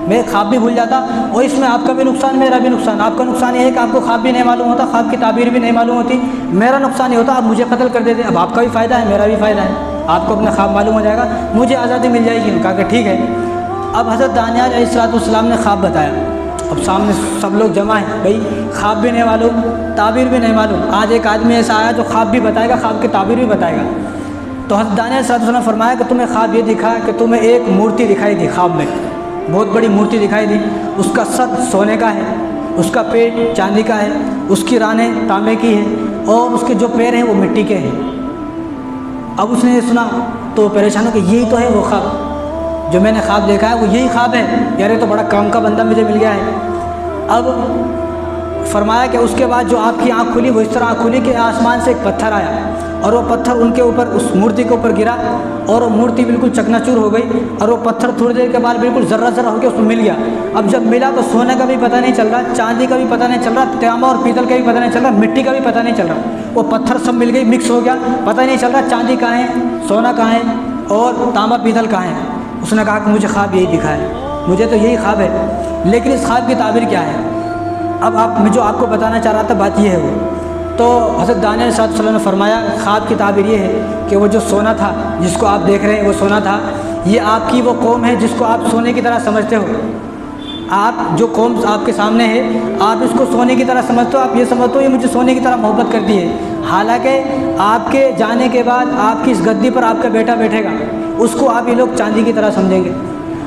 मैं ख्वाब भी भूल जाता। और इसमें आपका भी नुकसान, मेरा भी नुकसान। आपका नुकसान ये है कि आपको ख्वाब भी नहीं मालूम होता, ख्वाब की ताबीर भी नहीं मालूम होती। मेरा नुकसान ये होता आप मुझे कत्ल कर देते। अब आपका भी फ़ायदा है, मेरा भी फ़ायदा है। आपको अपना ख्वाब मालूम हो जाएगा, मुझे आज़ादी मिल जाएगी। कहा कि ठीक है। अब हज़रत दानियाल अलैहिस्सलाम ने ख्वाब बताया। अब सामने सब लोग जमा हैं, भाई ख्वाब भी नहीं मालूम, ताबीर भी नहीं मालूम। आज एक आदमी ऐसा आया जो ख्वाब भी बताएगा, ख्वाब की ताबीर भी बताएगा। तो हज़रत दानियाल अलैहिस्सलाम ने फरमाया कि तुम्हें ख्वाब ये दिखा कि तुम्हें एक मूर्ति दिखाई दी, ख्वाब में बहुत बड़ी मूर्ति दिखाई दी। उसका सर सोने का है, उसका पेट चांदी का है, उसकी रानें तांबे की है और उसके जो पैर हैं वो मिट्टी के हैं। अब उसने ये सुना तो परेशान हो कि यही तो है वो ख्वाब जो मैंने ख्वाब देखा है, वो यही ख्वाब है। यार ये तो बड़ा काम का बंदा मुझे मिल गया है। अब फरमाया कि उसके बाद जो आपकी आँख खुली वो इस तरह आँख खुली कि आसमान से एक पत्थर आया और वो पत्थर उनके ऊपर, उस मूर्ति के ऊपर गिरा और वो मूर्ति बिल्कुल चकनाचूर हो गई और वो पत्थर थोड़ी देर के बाद बिल्कुल ज़र्रा ज़र्रा होकर उसमें मिल गया। अब जब मिला तो सोने का भी पता नहीं चल रहा, चांदी का भी पता नहीं चल रहा, तांबा और पीतल का भी पता नहीं चल रहा, मिट्टी का भी पता नहीं चल रहा। वो पत्थर सब मिल गई, मिक्स हो गया, पता ही नहीं चल रहा चांदी कहाँ है, सोना कहाँ है और तांबा पीतल कहाँ है। उसने कहा कि मुझे ख्वाब यही दिखा है, मुझे तो यही ख्वाब है, लेकिन इस ख्वाब की ताबीर क्या है। अब मैं जो आपको बताना चाह रहा था बात ये है वो। तो हज़रत दानियाल अलैहिस्सलाम ने फरमाया ख्वाब की ताबीर ये है कि वो जो सोना था जिसको आप देख रहे हैं वो सोना था, ये आपकी वो कौम है जिसको आप सोने की तरह समझते हो। आप जो कौम आपके सामने है आप इसको सोने की तरह समझते हो, आप ये समझते हो ये मुझे सोने की तरह मोहब्बत करती है। हालांकि आपके जाने के बाद आपकी इस गद्दी पर आपका बेटा बैठेगा, उसको आप ये लोग चांदी की तरह समझेंगे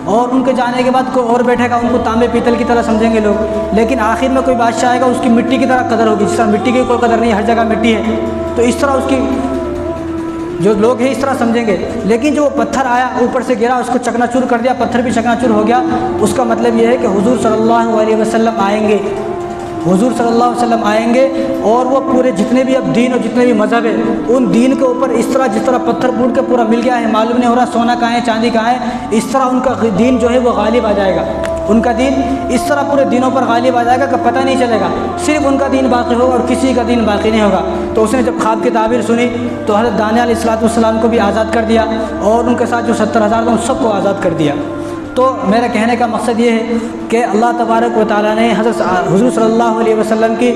और उनके जाने के बाद कोई और बैठेगा, उनको तांबे पीतल की तरह समझेंगे लोग। लेकिन आखिर में कोई बादशाह आएगा, उसकी मिट्टी की तरह कदर होगी। जिस तरह मिट्टी की कोई कदर नहीं, हर जगह मिट्टी है, तो इस तरह उसकी जो लोग हैं इस तरह समझेंगे। लेकिन जो पत्थर आया ऊपर से गिरा, उसको चकनाचूर कर दिया, पत्थर भी चकनाचूर हो गया। उसका मतलब ये है कि हुजूर सल्लल्लाहु अलैहि वसल्लम आएंगे, हुजूर सल्लल्लाहु अलैहि वसल्लम आएंगे और वो पूरे जितने भी अब दीन और जितने भी मज़हब है उन दीन के ऊपर इस तरह जिस तरह पत्थर फूट के पूरा मिल गया है, मालूम नहीं हो रहा सोना कहाँ है चांदी कहाँ है, इस तरह उनका दीन जो है वो गालिब आ जाएगा। उनका दीन इस तरह पूरे दिनों पर गालिब आ जाएगा कि पता नहीं चलेगा, सिर्फ उनका दीन बाकी होगा और किसी का दीन बाकी नहीं होगा। तो उसने जब ख्वाब की ताबीर सुनी तो हज़रत दानियाल अलैहिस्सलाम को भी आज़ाद कर दिया और उनके साथ जो 70,000 थे उन सबको आज़ाद कर दिया। तो मेरा कहने का मकसद ये है कि अल्लाह तबारक व तआला ने हज़रत हुज़ूर सल्लल्लाहु अलैहि वसल्लम की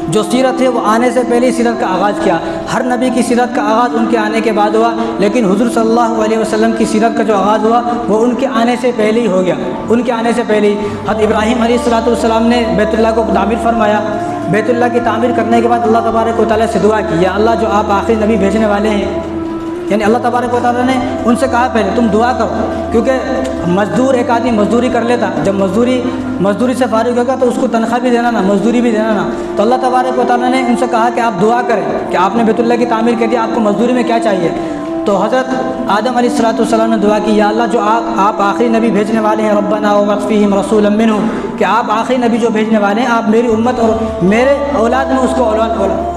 जो सीरत है वो आने से पहले सीरत का आगाज़ किया। हर नबी की सीरत का आगाज़ उनके आने के बाद हुआ, लेकिन हुज़ूर सल्लल्लाहु अलैहि वसल्लम की सीरत का जो आगाज़ हुआ वो उनके आने से पहले ही हो गया। उनके आने से पहले ही हज़रत इब्राहीम अलैहिस्सलाम ने बैतुल्लाह को तामीर फरमाया। बैतुल्लाह की तामीर करने के बाद अल्लाह तबारक व तआला से दुआ की, या अल्लाह जो आप आखिरी नबी भेजने वाले हैं, यानी अल्लाह तबारक व तआला ने उनसे कहा पहले तुम दुआ करो, क्योंकि मज़दूर एक आदमी मज़दूरी कर लेता, जब मज़दूरी से फारिग होगा तो उसको तनख्वाह भी देना ना, मज़दूरी भी देना ना। तो अल्लाह तबारक व तआला ने उनसे कहा कि आप दुआ करें कि आपने बैतुल्लाह की तामीर कर दी, आपको मज़दूरी में क्या चाहिए। तो हज़रत आदम अलैहिस्सलाम ने दुआ की, या अल्लाह जो आप आखिरी नबी भेजने वाले हैं, रब्बना वबअस फ़ीहिम रसूलन मिनहुम, कि आप आखिरी नबी जो भेजने वाले हैं आप मेरी उम्मत और मेरे औलाद में उसको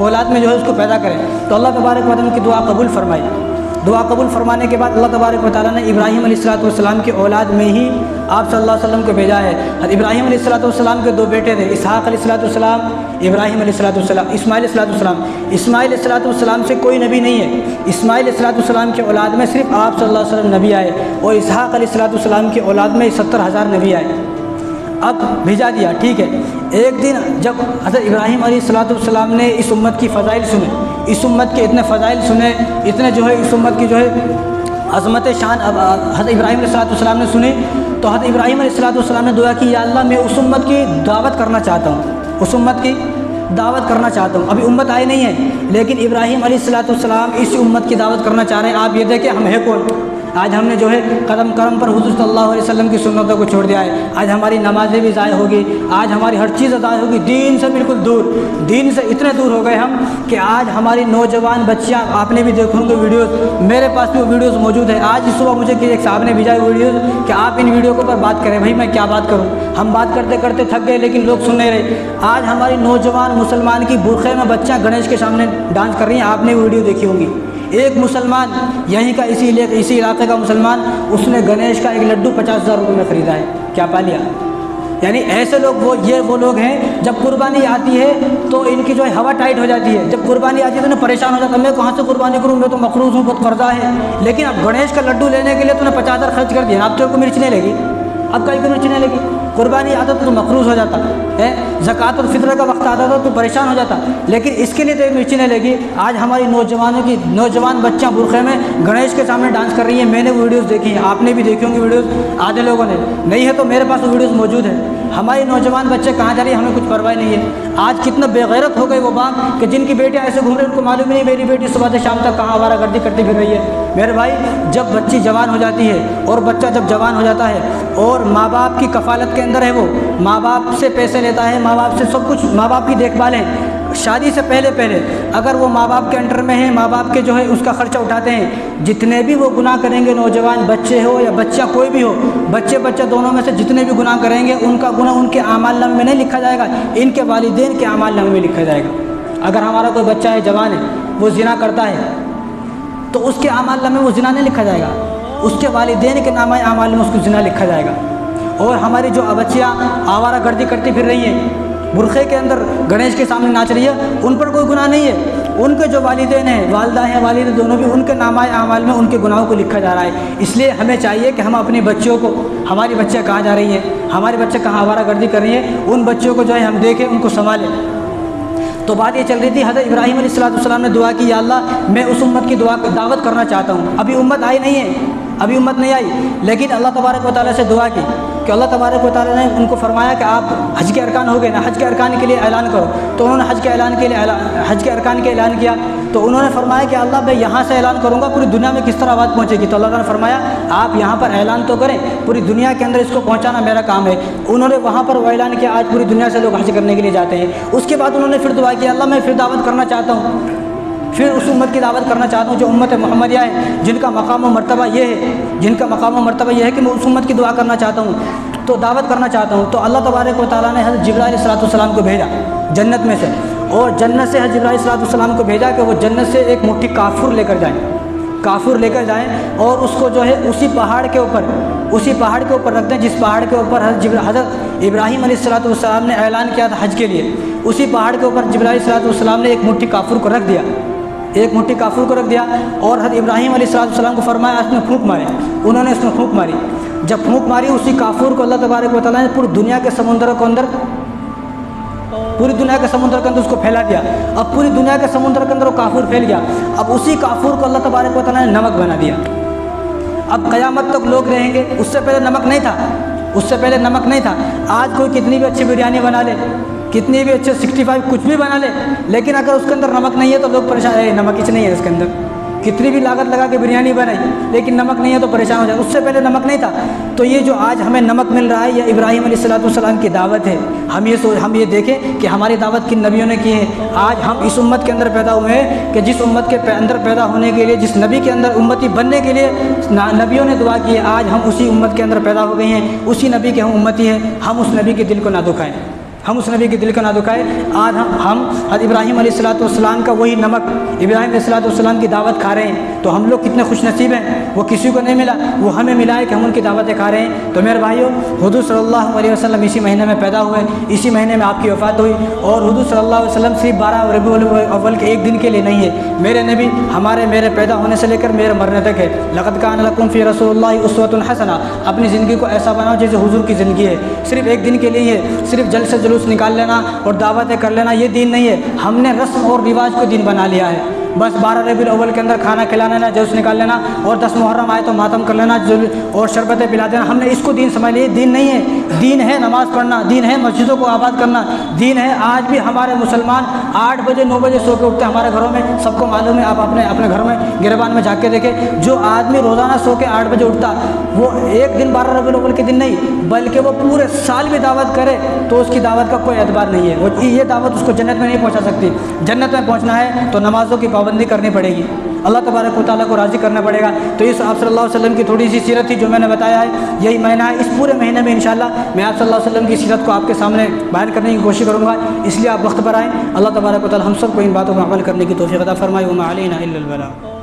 औलाद में जो है उसको पैदा करें। तो अल्लाह तबारक व तआला की दुआ कबूल फरमाई। दुआ कबूल फरमाने के बाद अल्लाह तबारक व तआला ने इब्राहीम अलैहिस्सलाम की औलाद में ही आप सल्लल्लाहु अलैहि वसल्लम को भेजा है। इब्राहीम अलैहिस्सलाम के दो बेटे थे, इसहाक़ अलैहिस्सलाम, इब्राहीम अलैहिस्सलाम, इस्माइल अलैहिस्सलाम। इस्माइल अलैहिस्सलाम से कोई नबी नहीं है, इस्माइल अलैहिस्सलाम की औलाद में सिर्फ आप सल्लल्लाहु अलैहि वसल्लम नबी आए और इसहाक़ अलैहिस्सलाम की औलाद में 70,000 नबी आए। अब भेजा दिया, ठीक है। एक दिन जब हज़रत इब्राहीम अलैहिस्सलाम ने इस उम्मत की फ़ज़ाइल सुने, इस उम्मत के इतने फ़ज़ाइल सुने, इतने जो है इस उम्मत की जो है अज़मत शान हज़रत इब्राहीम अलैहिस्सलाम ने सुनी, तो हज़रत इब्राहीम अलैहिस्सलाम ने दुआ की, या अल्लाह मैं उस उम्मत की दावत करना चाहता हूँ, उस उम्मत की दावत करना चाहता हूँ। अभी उम्मत आई नहीं है, लेकिन इब्राहीम अलैहिस्सलाम इसी उम्मत की दावत करना चाह रहे हैं। आप ये देखें हम है कौन, आज हमने जो है कदम कदम पर हुज़ूर सल्लल्लाहु अलैहि वसल्लम की सुन्नतों को छोड़ दिया है। आज हमारी नमाज़ें भी ज़ाय होगी, आज हमारी हर चीज़ ज़ाय होगी, दीन से बिल्कुल दूर, दीन से इतने दूर हो गए हम कि आज हमारी नौजवान बच्चियाँ, आपने भी देखे होंगे वीडियोज़, मेरे पास भी वो वीडियोज़ मौजूद है। आज इस सुबह मुझे एक साहब ने भेजा वीडियोज़ कि आप इन वीडियो के ऊपर बात करें। भाई मैं क्या बात करूँ, हम बात करते करते थक गए, लेकिन लोग सुन नहीं रहे। आज हमारी नौजवान मुसलमान की बुरखे में बच्चियाँ गणेश के सामने डांस कर रही हैं, आपने वीडियो देखी होंगी। एक मुसलमान यहीं का इसी इलाके का मुसलमान, उसने गणेश का एक लड्डू 50,000 रुपये में ख़रीदा है। क्या पा लिया, यानी ऐसे लोग वो लोग हैं, जब कुर्बानी आती है तो इनकी जो है हवा टाइट हो जाती है। जब कुर्बानी आती है तो इन्हें परेशान हो जाता है, मैं कहाँ से कुर्बानी करूँ, मैं तो मकरूज़ हूँ, बहुत कर्जा है। लेकिन अब गणेश का लड्डू लेने के लिए तूने 50,000 खर्च कर दिया, अब तेरे को मिर्च नहीं लगी, अब कहीं को मिर्च नहीं लगी। कुर्बानी आता तो मकरूज़ हो जाता है, ज़कात और फित्र का वक्त आता था तो परेशान हो जाता, लेकिन इसके लिए तो मिर्ची नहीं लगी। आज हमारी नौजवान बच्चियाँ बुरखे में गणेश के सामने डांस कर रही हैं। मैंने वो वीडियोज़ देखी हैं, आपने भी देखी होंगी वीडियोज़, आधे लोगों ने नहीं है तो मेरे पास वो वीडियोज़ मौजूद है। हमारी नौजवान बच्चे कहाँ जा रही है, हमें कुछ परवाह नहीं है। आज कितना बेगैरत हो गए वो बाप कि जिनकी बेटियाँ ऐसे घूम रही, उनको मालूम ही नहीं मेरी बेटी सुबह से शाम तक कहाँ आवारागर्दी करती फिर रही है। मेरे भाई, जब बच्ची जवान हो जाती है और बच्चा जब जवान हो जाता है और माँ बाप की कफ़ालत के अंदर है, वो माँ बाप से पैसे लेता है, माँ बाप से सब कुछ, माँ बाप की देखभाल है। शादी से पहले अगर वो माँ बाप के अंडर में है, माँ बाप के जो है उसका खर्चा उठाते हैं, जितने भी वो गुनाह करेंगे, नौजवान बच्चे हो या बच्चा कोई भी हो, बच्चे दोनों में से जितने भी गुनाह करेंगे, उनका गुनाह उनके आमाल नामे में नहीं लिखा जाएगा, इनके वालिदैन के आमाल नामे में लिखा जाएगा। अगर हमारा कोई बच्चा है, जवान है, वो जिना करता है तो उसके आमाल नामे में वो जिना नहीं लिखा जाएगा, उसके वालिदैन के नामे आमाल में उसको जिना लिखा जाएगा। और हमारी जो बच्चियाँ आवारागर्दी करती फिर रही हैं, बुरखे के अंदर गणेश के सामने नाच रही है, उन पर कोई गुनाह नहीं है। उनके जो वालिदैन हैं, वालदा हैं, वालिद दोनों भी, उनके नामाए आमाल में उनके गुनाहों को लिखा जा रहा है। इसलिए हमें चाहिए कि हम अपनी बच्चियों को, हमारी बच्चियाँ कहाँ जा रही हैं, हमारे बच्चे कहाँ आवारागर्दी कर रही हैं, उन बच्चियों को जो है हम देखें, उनको संभालें। तो बात ये चल रही थी, हज़रत इब्राहीम अलैहिस्सलाम ने दुआ की, या अल्लाह मैं उस उम्मत की दावत करना चाहता हूँ। अभी उम्मत आई नहीं है, अभी उम्मत नहीं आई, लेकिन अल्लाह तबारक व तआला से दुआ की कि अल्लाह तबारक व तआला ने उनको फरमाया कि आप हज के अरकान हो गए ना, हज के अरकान के लिए ऐलान करो। तो उन्होंने हज के अरकान के ऐलान किया। तो उन्होंने फरमाया कि अल्लाह मैं यहाँ से ऐलान करूँगा, पूरी दुनिया में किस तरह आवाज़ पहुँचेगी। तो अल्लाह ने फरमाया आप यहाँ पर ऐलान तो करें, पूरी दुनिया के अंदर इसको पहुँचाना मेरा काम है। उन्होंने वहाँ पर वो ऐलान किया, आज पूरी दुनिया से लोग हज करने के लिए जाते हैं। उसके बाद उन्होंने फिर दुआ की, अल्लाह मैं फिर दावत करना चाहता हूँ, फिर उस उम्मत की दावत करना चाहता हूँ जो उम्मत मोहम्मदिया है, जिनका मकाम व मर्तबा ये है कि मैं उस उम्मत की दुआ करना चाहता हूँ, तो दावत करना चाहता हूँ। तो अल्लाह तबारक व तआला ने हज़रत जिब्राइल अलैहिस्सलाम को भेजा जन्नत में से, और जन्नत से हज़रत जिब्राइल अलैहिस्सलाम को भेजा कि वो जन्नत से एक मुट्ठी काफूर लेकर जाएँ और उसको जो है उसी पहाड़ के ऊपर रख दें, जिस पहाड़ के ऊपर हज़रत इब्राहीम अलैहिस्सलाम ने ऐलान किया था हज के लिए। उसी पहाड़ के ऊपर जिब्राइल अलैहिस्सलाम ने एक मुट्ठी काफूर को रख दिया, और हज़रत इब्राहीम अलैहिस्सलाम को फरमाया इसमें फूंक मारे। उन्होंने इसमें फूंक मारी। जब फूंक मारी, उसी काफूर को अल्लाह तबारक व तआला ने पूरी दुनिया के समुद्र के अंदर उसको फैला दिया। अब पूरी दुनिया के समुद्र के अंदर वो काफूर फैल गया। अब उसी काफूर को अल्लाह तबारक व तआला ने नमक बना दिया। अब क़यामत तक लोग रहेंगे, उससे पहले नमक नहीं था। आज कोई कितनी भी अच्छी बिरयानी बना ले, कितनी भी अच्छे 65 कुछ भी बना ले, लेकिन अगर उसके अंदर नमक नहीं है तो लोग परेशान है, नमक कुछ नहीं है इसके अंदर। कितनी भी लागत लगा के बिरयानी बनाई, लेकिन नमक नहीं है तो परेशान हो जाए। उससे पहले नमक नहीं था। तो ये जो आज हमें नमक मिल रहा है, यह इब्राहीम अलैहिस्सलाम की दावत है। हम ये देखें कि हमारी दावत किन नबियों ने की है। आज हम इस उम्मत के अंदर पैदा हुए हैं कि जिस उम्मत के अंदर पैदा होने के लिए, जिस नबी के अंदर उम्मती बनने के लिए नबियों ने दुआ की है, आज हम उसी उम्मत के अंदर पैदा हो गए हैं, उसी नबी के हम उम्मती हैं। हम उस नबी के दिल को ना दुखाएँ, आज हम हज़रत इब्राहीम अलैहिस्सलाम का वही नमक, इब्राहीम अलैहिस्सलाम की दावत खा रहे हैं। तो हम लोग कितने खुशनसीब हैं, वो किसी को नहीं मिला, वो हमें मिला है कि हम उनकी दावतें खा रहे हैं। तो मेरे भाइयों, हुज़ूर सल्लल्लाहु अलैहि वसल्लम इसी महीने में पैदा हुए, इसी महीने में आपकी वफ़ात हुई। और हुज़ूर सल्लल्लाहु अलैहि वसल्लम सिर्फ 12 रबीउल अव्वल के एक दिन के लिए नहीं है। मेरे नबी मेरे पैदा होने से लेकर मेरे मरने तक है। लक़द कान लकुम फ़ी रसूलिल्लाहि उस्वतुन हसना। अपनी ज़िंदगी को ऐसा बनाओ जैसे हुज़ूर की ज़िंदगी है। सिर्फ एक दिन के लिए है, सिर्फ जल्द से जुलूस निकाल लेना और दावतें कर लेना ये दीन नहीं है। हमने रस्म और रिवाज को दीन बना लिया है। बस 12 रबीउल अव्वल के अंदर खाना खिला लेना, जुलूस निकाल लेना, और 10 मुहर्रम आए तो मातम कर लेना और शरबतें पिला देना। हमने इसको दीन समझ लिया। दीन नहीं है। दीन है नमाज़ पढ़ना, दीन है मस्जिदों को आबाद करना, दीन है। आज भी हमारे मुसलमान 8 बजे 9 बजे सो के उठते हैं हमारे घरों में। सबको मालूम है, आप अपने घर में गिरबान में जाके देखें, जो आदमी रोज़ाना सो के 8 बजे उठता, वो एक दिन 12 रबीउल अव्वल के दिन नहीं, बल्कि वो पूरे साल भी दावत करे तो उसकी दावत का कोई एतबार नहीं है। वो ये दावत उसको जन्नत में नहीं पहुँचा सकती। जन्नत में पहुँचना है तो नमाज़ों की पाबंदी करनी पड़ेगी, अल्लाह तबारक व तआला को राज़ी करना पड़ेगा। तो इस आप सल्लल्लाहु अलैहि वसल्लम की थोड़ी सी सीरत थी जो मैंने बताया है। यही महीना है, इस पूरे महीने में इंशाअल्लाह मैं आप सल्लल्लाहु अलैहि वसल्लम की सीरत को आपके सामने बयान करने की कोशिश करूँगा। इसलिए आप वक्त पर आएँ। अल्लाह तबारक व तआला हम सबको इन बातों पर अमल करने की तौफीक अता फरमाए। व मा अलैना इल्लल बलाग।